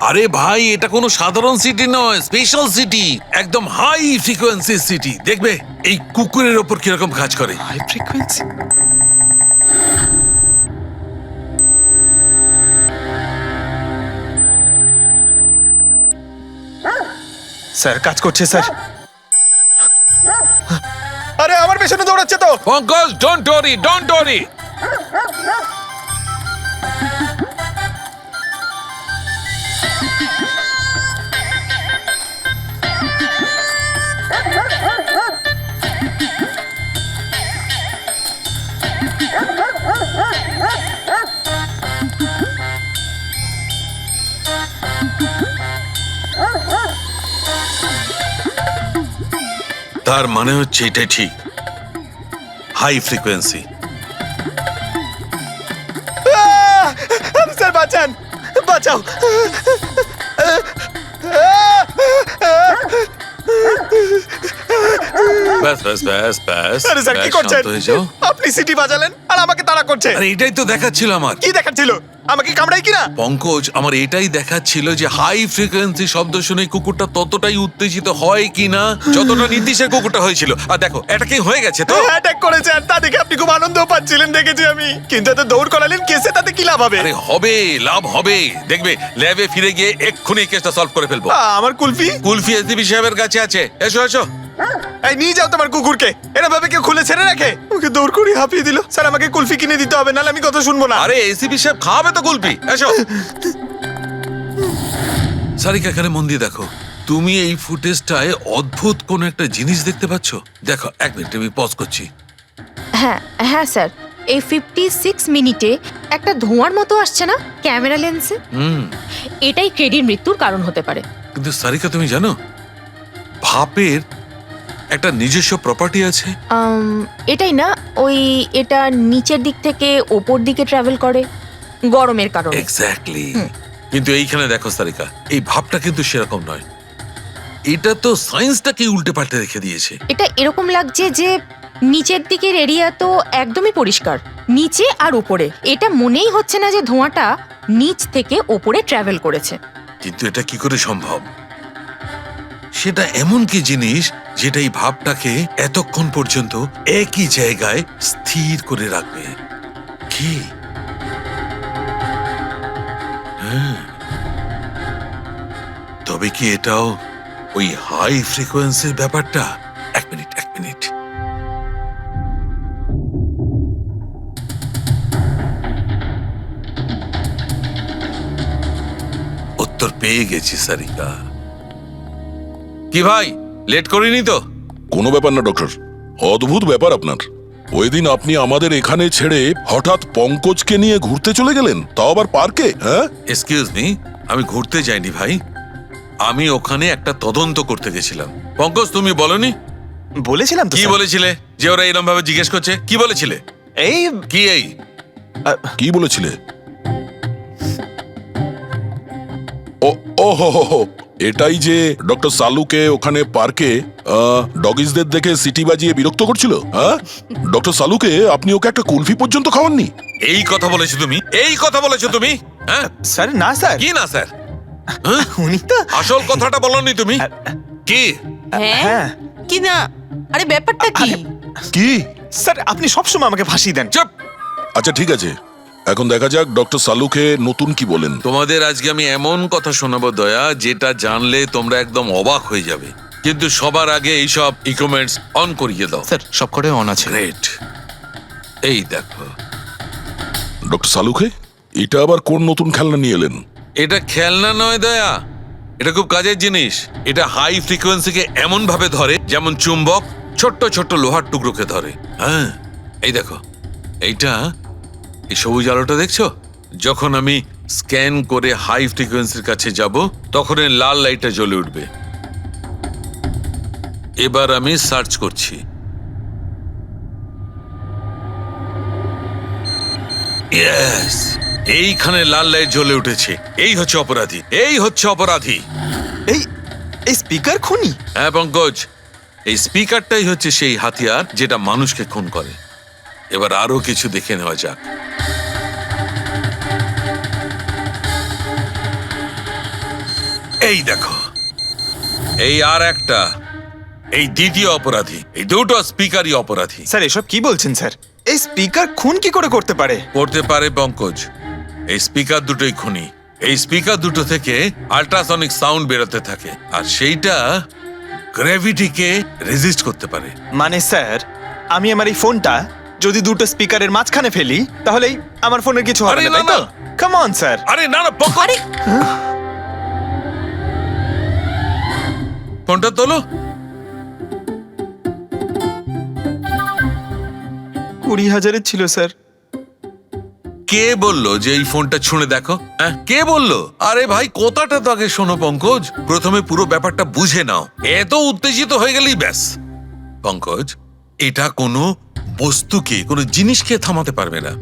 আরে ভাই, এটা কোনো সাধারণ সিটি নয়, স্পেশাল সিটি, একদম হাই ফ্রিকোয়েন্সি সিটি। দেখবে এই কুকুরের ওপর কিরকম কাজ করে। High frequency? স্যার কাজ করছে স্যার। আরে আমার পেছনে দৌড়াচ্ছে তো। Pankaj, don't worry. তার মানে হচ্ছে এটাই ঠিক, হাই ফ্রিকোয়েন্সি। স্যার বাঁচান, বাঁচাও। ব্যাস ব্যাস ব্যাস ব্যাস আরে স্যার কি ব্যাস, করছেন? শান্ত হয়ে যাও। আপনি সিটি বাজালেন আর আমাকে তাড়া করছে। আরে এটাই তো দেখাচ্ছিল আমার। কি দেখাচ্ছিল? আমাকে কামড়াই কিনা? পঙ্কজ, আমার এটাই দেখাচ্ছিল যে হাই ফ্রিকোয়েন্সি শব্দ শুনে কুকুরটা ততটাই উত্তেজিত হয় কিনা যতটা নীতিশের কুকুরটা হয়েছিল। আর দেখো এটা কি হয়ে গেছে তো। অ্যাটাক করেছে আর তা দেখে আপনি খুব আনন্দ পাচ্ছিলেন দেখেছি আমি। কিন্তু এত দৌড় করালেন কেসে, তাতে কি লাভ হবে? আরে হবে, লাভ হবে। দেখবে ল্যাবে ফিরে গিয়ে এক্ষুনি কেসটা সলভ করে ফেলবো। আমার কুলফি? কুলফি এসডিপি সাহেবের কাছে আছে। এসো এসো। এই নিয়ে যাও তোমার কুকুরকে। এরা ভাবে কেউ খুলে ছেড়ে রাখে? ওকে দৌড় করে হাঁপিয়ে দিল। স্যার আমাকে কুলফি কিনে দিতে হবে, নাহলে আমি কথা শুনবো না। আরে এসিপি সাহেব খাওয়াবে তো কুলফি। এসো। সারিকা এখানে মন দিয়ে দেখো। তুমি এই ফুটেজটায় অদ্ভুত কোন একটা জিনিস দেখতে পাচ্ছ? দেখো 1 মিনিট আমি পজ করছি। হ্যাঁ হ্যাঁ স্যার, এই 56 মিনিটে একটা ধোঁয়ার মতো আসছে না ক্যামেরা লেন্সে? এটাই কেডির মৃত্যুর কারণ হতে পারে। কিন্তু সারিকা তুমি জানো ভাপের একটা নিজস্ব প্রপার্টি আছে। এটাই না, ওই এটা নিচের দিক থেকে ওপর দিকে ট্রাভেল করে গরমের কারণে। এক্স্যাক্টলি। কিন্তু এইখানে দেখো সারিকা, এই ভাবটা কিন্তু সেরকম নয়। এটা তো সায়েন্সটাকে উল্টে পাল্টে রেখে দিয়েছে। এটা এরকম লাগছে যে নিচের দিকের এরিয়া তো একদমই পরিষ্কার, নিচে আর উপরে এটা মনেই হচ্ছে না যে ধোঁয়াটা নিচ থেকে ওপরে ট্রাভেল করেছে। কিন্তু এটা কি করে সম্ভব? সেটা এমন কি জিনিস যেটা এই ভাবটাকে এতক্ষণ পর্যন্ত একই জায়গায় স্থির করে রাখবে? কি? হ্যাঁ। তবে কি এটাও ওই হাই ফ্রিকোয়েন্সির ব্যাপারটা? 1 মিনিট 1 মিনিট। উত্তর পেয়ে গেছি সারিকা। কি ভাই, লেট করিনি তো? কোনো ব্যাপার না ডক্টর, অদ্ভুত ব্যাপার আপনার। ওই দিন আপনি আমাদের এখানে ছেড়ে হঠাৎ পঙ্কজকে নিয়ে ঘুরতে চলে গেলেন, তাও আবার পার্কে। হ্যাঁ, এক্সকিউজ মি, আমি ঘুরতে যাইনি ভাই, আমি ওখানে একটা তদন্ত করতে গেছিলাম। পঙ্কজ তুমি বলনি? বলেছিলাম তো। কি বলেছিলে যে ওরা এরকম ভাবে জিজ্ঞেস করছে? কি বলেছিলে? এই কি এই কি বলেছিলে? ও হো হো হো, এটাই যে ডক্টর সালুকে ওখানে পার্কে ডগিসদের দেখে সিটি বাজিয়ে বিরক্ত করছিল। হ্যাঁ, ডক্টর সালুকে আপনি ওকে একটা কুলফি পর্যন্ত খাওয়াননি? এই কথা বলেছো তুমি? এই কথা বলেছো তুমি? হ্যাঁ স্যার, না স্যার। কি না স্যার? উনি তো আসল কথাটা বলনি তুমি। কি? হ্যাঁ কি না? আরে ব্যাপারটা কি? কি স্যার, আপনি সবসময় আমাকে ফাঁসি দেন। চুপ। আচ্ছা ঠিক আছে, এখন দেখা যাক ডক্টর সালুকে নতুন কি বলেন। তোমাদের আজকে আমি এমন কথা শোনাবো দয়া, যেটা জানলে তোমরা একদম অবাক হয়ে যাবে। কিন্তু সবার আগে এইসব ইকুইপমেন্টস অন করিয়ে দাও। স্যার সব করে অন আছে। গ্রেট। এই দেখো ডক্টর সালুকে, এটা আবার কোন নতুন খেলনা নিয়ে এলেন? এটা খেলনা নয় দয়া, এটা খুব কাজের জিনিস। এটা হাই ফ্রিকোয়েন্সিকে এমন ভাবে ধরে যেমন চুম্বক ছোট্ট ছোট্ট লোহার টুকরোকে ধরে। হ্যাঁ, এই দেখো এইটা, এই সবুজ আলোটা দেখছো? যখন আমি স্ক্যান করে হাই ফ্রিকোয়েন্সির কাছে যাব তখন এই লাল লাইটটা জ্বলে উঠবে। এবার আমি সার্চ করছি। ইয়েস, এইখানে লাল লাইট জ্বলে উঠেছে। এই হচ্ছে অপরাধী, এই হচ্ছে অপরাধী। এই এই স্পিকার খুনি? হ্যাঁ পঙ্কজ, এই স্পিকারটাই হচ্ছে সেই হাতিয়ার যেটা মানুষকে খুন করে। এবার আরো কিছু দেখে নেওয়া যাক। এই দেখো, এই আর একটা, এই দ্বিতীয় অপরাধী। এই দুটো স্পিকারই অপরাধী। স্যার এসব কি বলছেন স্যার? এই স্পিকার খুন কি করে করতে পারে? করতে পারে পঙ্কজ, এই স্পিকার দুটোই খুনি। এই স্পিকার দুটো থেকে আল্ট্রাসনিক সাউন্ড বেরোতে থাকে, আর সেইটা গ্র্যাভিটিকে রেজিস্ট করতে পারে। মানে স্যার, আমি আমার এই ফোনটা যদি দুটো স্পিকারের মাঝখানে ফেলি তাহলেই আমার ফোনের কিছু হবে না, তাই তো? Come on sir. আরে না না পঙ্কজ, ফোনটা তোলো। 20,000-এর ছিল স্যার। কে বললো যে এই ফোনটা ছুঁড়ে দেখো? হ্যাঁ, কে বললো? আরে ভাই কথাটা তো আগে শোনো পঙ্কজ, প্রথমে পুরো ব্যাপারটা বুঝে নাও। এত উত্তেজিত হয়ে গেলেই ব্যাস। পঙ্কজ, এটা কোনো বস্তুকে, কোনো জিনিসকে থামাতে পারবে না।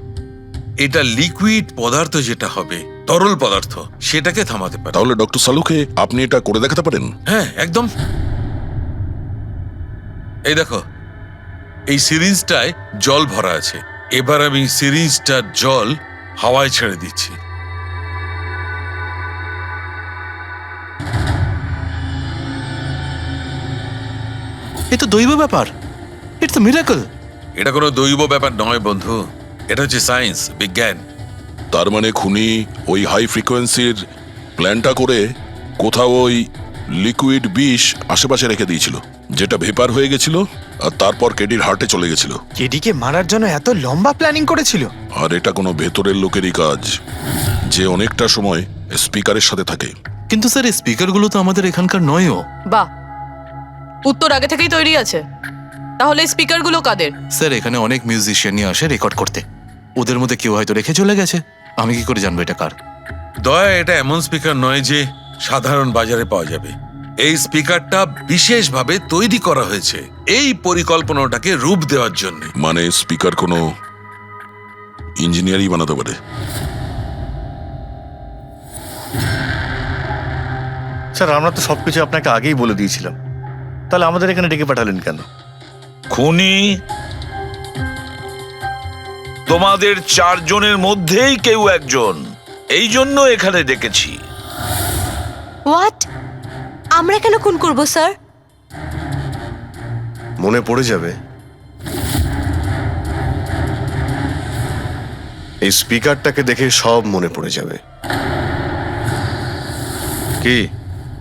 এটা লিকুইড পদার্থ যেটা হবে, তরল পদার্থ, সেটাকে থামাতে পারে। তাহলে ডক্টর সালুকে আপনি এটা করে দেখাতে পারেন? হ্যাঁ একদম। এই দেখো এই সিরিঞ্জটায় জল ভরা আছে। এবার আমি সিরিঞ্জটার জল হাওয়ায় ছেড়ে দিচ্ছি। এ তো দৈব ব্যাপার, ইটস আ মিরাকল। এটা কোনো দৈব ব্যাপার নয় বন্ধু, এটা হচ্ছে সায়েন্স, বিজ্ঞান। তার মানে খুনি ওই হাই ফ্রিকোয়েন্সির প্ল্যানটা করে কোথাও ওই লিকুইড বিষ আশেপাশে রেখে দিয়েছিল, যেটা ভেপার হয়ে গেছিল আর তারপর কেডির হার্টে চলে গেছিল। কেডিকে মারার জন্য এত লম্বা প্ল্যানিং করেছিল? আর এটা কোনো ভেতরের লোকেরই কাজ, যে অনেকটা সময় স্পিকারের সাথে থাকে। কিন্তু স্যার এই স্পিকারগুলো তো আমাদের এখানকার নয়ও। বাহ, উত্তর আগে থেকেই তৈরি আছে। তাহলে স্পিকারগুলো কাদের? স্যার এখানে অনেক মিউজিশিয়ানই আসে রেকর্ড করতে, ওদের মধ্যে কেউ হয়তো রেখে চলে গেছে। আমি কি করে জানবো এটা কার? দয়া, এটা এমন স্পিকার নয় যে সাধারণ বাজারে পাওয়া যাবে। এই স্পিকারটা বিশেষভাবে তৈরি করা হয়েছে এই পরিকল্পনাটাকে রূপ দেওয়ার জন্য। মানে স্পিকার কোনো ইঞ্জিনিয়ারই বানাতে পারে। স্যার আমরা তো সবকিছু আপনাকে আগেই বলে দিয়েছিলাম, তাহলে আমাদের এখানে ডেকে পাঠালেন কেন? খুনি তোমাদের 4 জনের মধ্যেই কেউ একজন, এই জন্য এখানে ডেকেছি। হোয়াট? আমরা কেন খুন করব স্যার? মনে পড়ে যাবে, এই স্পিকারটাকে দেখে সব মনে পড়ে যাবে। কি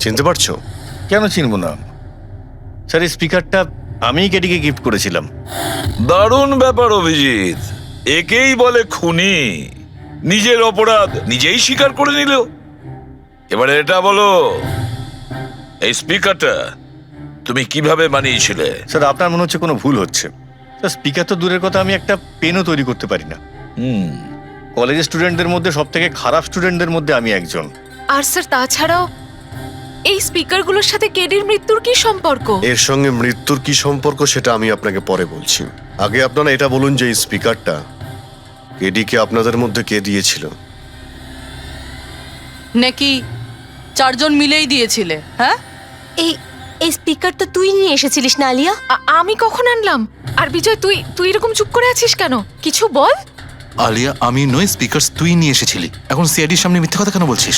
চিনতে পারছো? কেন চিনবো না স্যার, এই স্পিকারটা আমিই কেটিকে গিফট করেছিলাম। দারুণ ব্যাপার অভিজিৎ, একেই বলে খুনি। নিজের অপরাধ নিজেই স্বীকার করে নিল। এবারে এটা বলো, এই স্পিকারটা তুমি কিভাবে বানিয়েছিলে? স্যার আপনার মনে হচ্ছে কোনো ভুল হচ্ছে। স্যার স্পিকার তো দূরের কথা, আমি একটা পেনও তৈরি করতে পারি না। কলেজের স্টুডেন্টদের মধ্যে সব থেকে খারাপ স্টুডেন্টদের মধ্যে আমি একজন। আর স্যার তাছাড়াও এই স্পিকারগুলোর সাথে কেডির মৃত্যুর কি সম্পর্ক? এর সঙ্গে মৃত্যুর কি সম্পর্ক সেটা আমি আপনাকে পরে বলছি। আগে আপনারা এটা বলুন যে এই স্পিকারটা কেডিকে আপনাদের মধ্যে কে দিয়েছিল? নাকি 4 জন মিলেই দিয়েছিলে? হ্যাঁ, এই স্পিকার তো তুই নিয়ে এসেছিলিস না আলিয়া? আমি কখন আনলাম? আর বিজয়, তুই এরকম চুপ করে আছিস কেন? কিছু বল। আলিয়া, আমি নই, স্পিকার তুই নিয়ে এসেছিলি। এখন সিআইডির সামনে মিথ্যে কথা কেন বলছিস?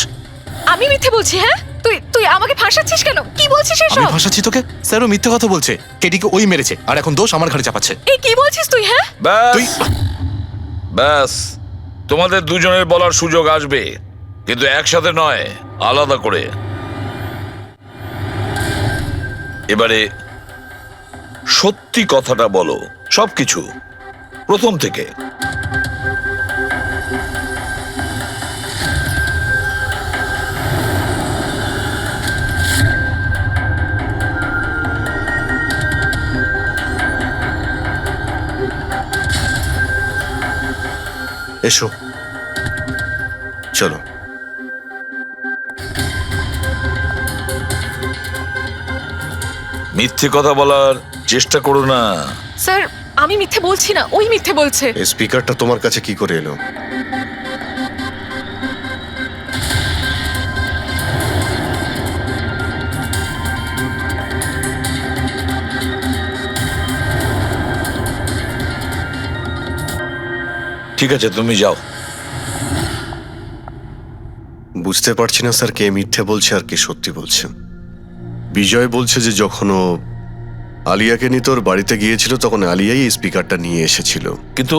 আমি মিথ্যে বলছি? হ্যাঁ, তুই আমাকে ফাঁসাচ্ছিস কেন? কি বলছিস আমি এসব? ফাঁসাচ্ছি তোকে? স্যারও মিথ্যে কথা বলছে, কেটিকে ওই মেরেছে আর এখন দোষ আমার ঘাড়ে চাপাচ্ছে। এই কি বলছিস তুই? হ্যাঁ, ব্যাস, তোমাদের দুজনের বলার সুযোগ আসবে, কিন্তু একসাথে নয়, আলাদা করে। এবারে সত্যি কথাটা বলো, সবকিছু প্রথম থেকে। এসো, চলো। মিথ্যে কথা বলার চেষ্টা করো না। স্যার আমি মিথ্যে বলছি না, ওই মিথ্যে বলছে। এই স্পিকারটা তোমার কাছে কি করে এলো? ঠিক আছে, তুমি যাও। বুঝতে পারছি না স্যার, কে মিথ্যে বলছে আর কে সত্যি বলছে। বিজয় বলছে যে যখন ও আলিয়াকে নিয়ে তোর বাড়িতে গিয়েছিল তখন আলিয়াই এই স্পিকারটা নিয়ে এসেছিল। কিন্তু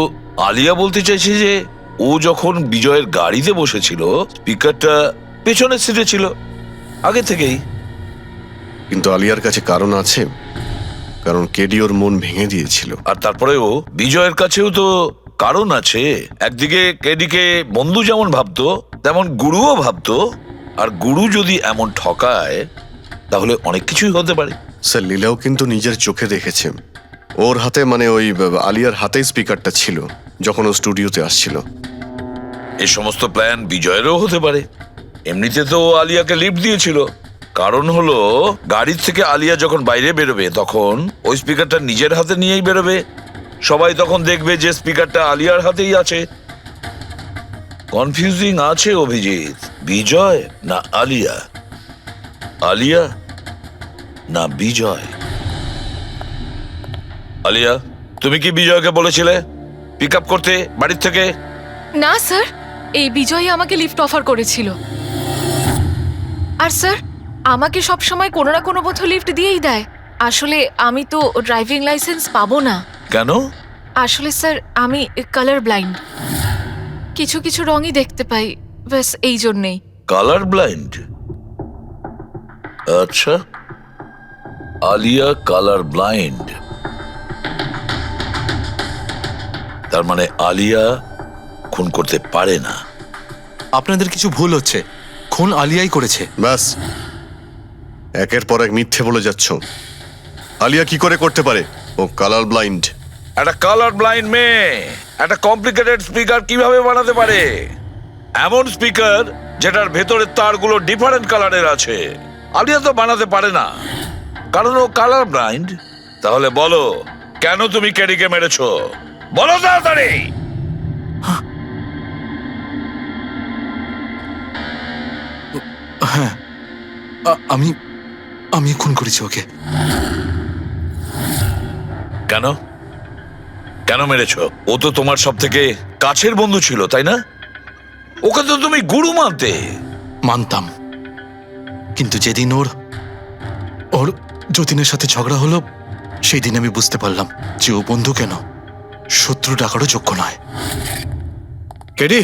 আলিয়া বলতে চাইছে যে ও যখন বিজয়ের গাড়িতে বসেছিল স্পিকারটা পেছনের সিটে ছিল আগে থেকেই। কিন্তু আলিয়ার কাছে কারণ আছে, কারণ কেডি ওর মন ভেঙে দিয়েছিল। আর তারপরেও বিজয়ের কাছেও তো কারণ আছে। একদিকে কেডিকে বন্ধু যেমন ভাবতো তেমন গুরুও ভাবতো, আর গুরু যদি এমন ঠকায় তাহলে অনেক কিছুই হতে পারে। স্যার লীলাও কিন্তু নিজের চোখে দেখেছে, ওর হাতে মানে ওই আলিয়ার হাতে স্পিকারটা ছিল যখন ও স্টুডিওতে আসছিল। এই সমস্ত প্ল্যান বিজয়েরও হতে পারে। এমনিতে তো ও আলিয়াকে লিফট দিয়েছিল, কারণ হলো গাড়ির থেকে আলিয়া যখন বাইরে বেরোবে তখন ওই স্পিকারটা নিজের হাতে নিয়েই বেরোবে। সবাই তখন দেখবে যে স্পিকারটা আলিয়ার হাতেই আছে। কনফিউজিং আছে অভিজিৎ, বিজয় না আলিয়া, আলিয়া না বিজয়। আলিয়া, তুমি কি বিজয়কে বলেছিলে পিক আপ করতে বাড়ির থেকে? না স্যার, এই বিজয় আমাকে লিফট অফার করেছিল। আর স্যার, আমাকে সব সময় কোনো না কোনো বোধ লিফট দিয়েই দেয়। আসলে আমি তো ড্রাইভিং লাইসেন্স পাবো না। কেন? আসলে স্যার, আমি কালার ব্লাইন্ড, কিছু কিছু রঙই দেখতে পাই, ব্যাস এই জন্যেই। Colour blind? আচ্ছা, আলিয়া কালার ব্লাইন্ড। তার মানে আলিয়া খুন করতে পারে না। আপনাদের কিছু ভুল হচ্ছে, খুন আলিয়াই করেছে। ব্যাস, একের পর এক মিথ্যে বলে যাচ্ছ। আলিয়া কি করে করতে পারে? ও কালার ব্লাইন্ড। একটা কালার ব্লাইন্ড মেয়ে একটা কমপ্লিকেটেড স্পিকার কিভাবে বানাতে পারে? এমন স্পিকার যেটার ভেতরের তারগুলো ডিফারেন্ট কালারের আছে। আলিয়া তো বানাতে পারে না, কারণ ও কালার ব্লাইন্ড। তাহলে বলো, কেন তুমি কেডিকে মেরেছো? বলো তাড়াতাড়ি। হ্যাঁ, আমি আমি খুন করেছি ওকে। কেন কেন মেরেছো? ও তো তোমার সব থেকে কাছের বন্ধু ছিল, তাই না? ওকে তো তুমি গুরু মানতে। মানতাম, কিন্তু যেদিন ওর যতীনের সাথে ঝগড়া হলো, সেই দিন আমি বুঝতে পারলাম যে ও বন্ধু কেন শত্রু ডাকারও যোগ্য নয়। কেডি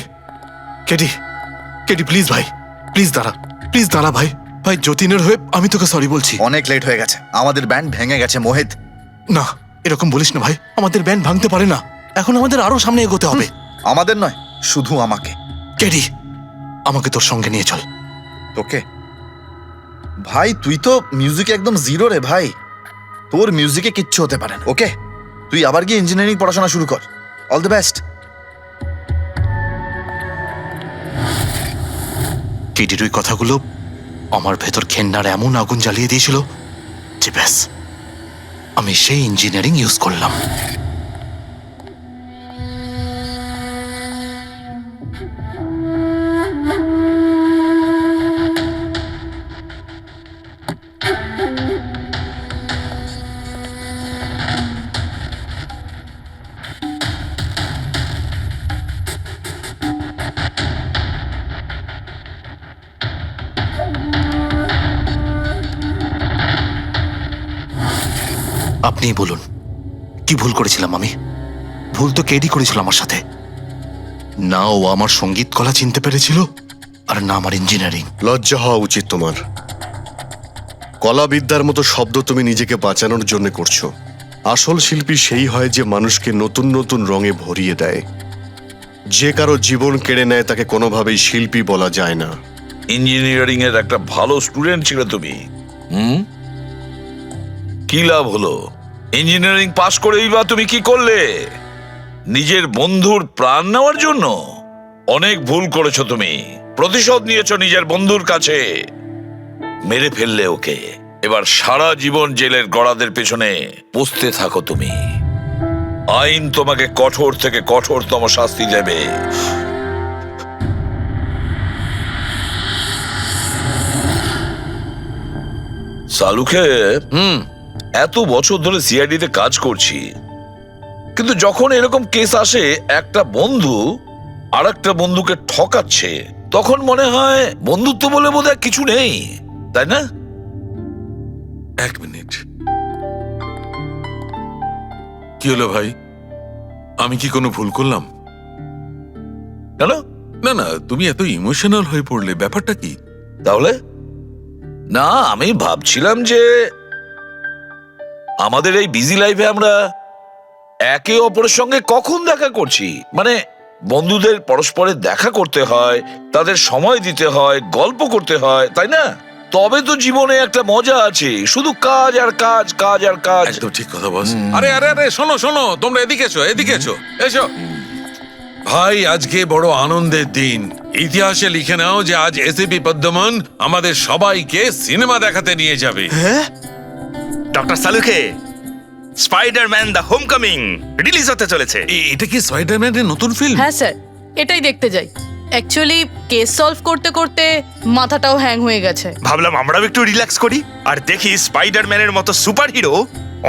কেডি কেডি, প্লিজ ভাই, প্লিজ দাঁড়া ভাই। ভাই, যতীনের হয়ে আমি তোকে সরি বলছি। অনেক লেট হয়ে গেছে, আমাদের ব্যান্ড ভেঙে গেছে মোহিত। না, এরকম বলিস না ভাই, আমাদের ব্যান্ড ভাঙতে পারে না। এখন আমাদের আরো সামনে এগোতে হবে। আমাদের নয়, শুধু আমাকে। কেডি, আমাকে তোর সঙ্গে নিয়ে চল। তোকে? ভাই, তুই তো মিউজিকে একদম জিরো রে ভাই। তোর মিউজিকে কিচ্ছু হতে পারে না। ওকে, তুই আবার গিয়ে ইঞ্জিনিয়ারিং পড়াশোনা শুরু কর। All the best. কেডির ওই কথাগুলো আমার ভেতর ঘেন্নার এমন আগুন জ্বালিয়ে দিয়েছিল যে ব্যাস, আমি সেই ইঞ্জিনিয়ারিং ইউজ করলাম। আপনিই বলুন, কি ভুল করেছিলাম আমি? ভুল তো কেডি করেছিল আমার সাথে। না ও আমার সঙ্গীত কলা চিনতে পেরেছিল, আর না আমার ইঞ্জিনিয়ারিং। লজ্জা হওয়া উচিত তোমার। কলাবিদ্যার মতো শব্দ তুমি নিজেকে বাঁচানোর জন্য করছো। আসল শিল্পী সেই হয় যে মানুষকে নতুন নতুন রঙে ভরিয়ে দেয়। যে কারো জীবন কেড়ে নেয় তাকে কোনোভাবেই শিল্পী বলা যায় না। ইঞ্জিনিয়ারিং এর একটা ভালো স্টুডেন্ট ছিল তুমি। কি লাভ হলো? ইঞ্জিনিয়ারিং পাশ করেই বা তুমি কি করলে? নিজের বন্ধুর প্রাণ নেওয়ার জন্য? অনেক ভুল করেছো তুমি। প্রতিশোধ নিয়েছো নিজের বন্ধুর কাছে। মেরে ফেললে ওকে। এবার সারা জীবন জেলের গড়াদের পেছনে পুষতে থাকো তুমি। আইন তোমাকে কঠোর থেকে কঠোরতম শাস্তি দেবে। সালুকে এত বছর ধরে সিআইডি তে কাজ করছি, কিন্তু যখন এরকম কেস আসে একটা বন্ধু আর একটা বন্ধুকে ঠকাচ্ছে, তখন মনে হয় বন্ধুত্ব বলে বোধহয় কিছু নেই, তাই না? এক মিনিট, কি হলো ভাই? আমি কি কোনো ভুল করলাম? কেন? না না, তুমি এত ইমোশনাল হয়ে পড়লে, ব্যাপারটা কি? তাহলে না, আমি ভাবছিলাম যে আমাদের এই বিজি লাইফে আমরা একে অপরের সঙ্গে কখন দেখা করছি। মানে বন্ধুদের পরস্পরের দেখা করতে হয়, তাদের সময় দিতে হয়, গল্প করতে হয়, তাই না? তবে তো জীবনে একটা মজা আছে। শুধু কাজ আর কাজ, কাজ আর কাজ। একদম ঠিক কথা বস। আরে আরে আরে, শোনো শোনো, তোমরা এদিকে এসো, এদিকে এসো, এসো। ভাই, আজকে বড় আনন্দের দিন। ইতিহাসে লিখে নাও যে আজ এসিপি পদ্মমন আমাদের সবাইকে সিনেমা দেখাতে নিয়ে যাবে। ডক্টর সালুকে, স্পাইডারম্যান দ্য হোমকামিং রিলিজ হতে চলেছে। এটা কি স্পাইডারম্যানের নতুন ফিল্ম? হ্যাঁ স্যার, এটাই দেখতে যাই। অ্যাকচুয়ালি কেস সলভ করতে করতে মাথাটাও হ্যাং হয়ে গেছে। ভাবলাম আমরাও একটু রিল্যাক্স করি আর দেখি স্পাইডারম্যানের মতো সুপার হিরো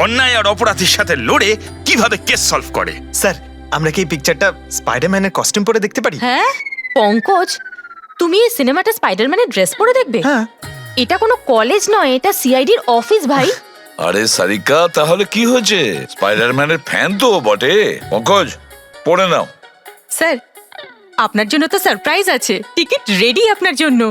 অন্যায় আর অপরাধীর সাথে লড়ে কিভাবে কেস সলভ করে। স্যার আমরা কি এই পিকচারটা স্পাইডারম্যানের কস্টিউম পরে দেখতে পারি? হ্যাঁ পঙ্কজ, তুমি এই সিনেমাটা স্পাইডারম্যানের ড্রেস পরে দেখবে? হ্যাঁ। এটা কোনো কলেজ নয়, এটা সিআইডির অফিস ভাই। আরে সারিকা, তাহলে কি হয়েছে? স্পাইডারম্যানের ফ্যান তো বটে। পঙ্কজ, পড়ে নাও। স্যার আপনার জন্য তো সারপ্রাইজ আছে, টিকিট রেডি আপনার জন্য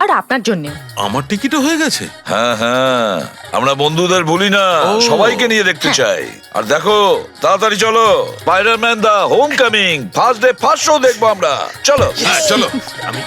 আর আপনার জন্য। আমার টিকিটও হয়ে গেছে। হ্যাঁ হ্যাঁ, আমরা বন্ধুদের ভুলি না, সবাইকে নিয়ে দেখতে চাই। আর দেখো, তাড়াতাড়ি চলো, Spiderman the Homecoming first day first show দেখবো আমরা। চলো চলো। আমি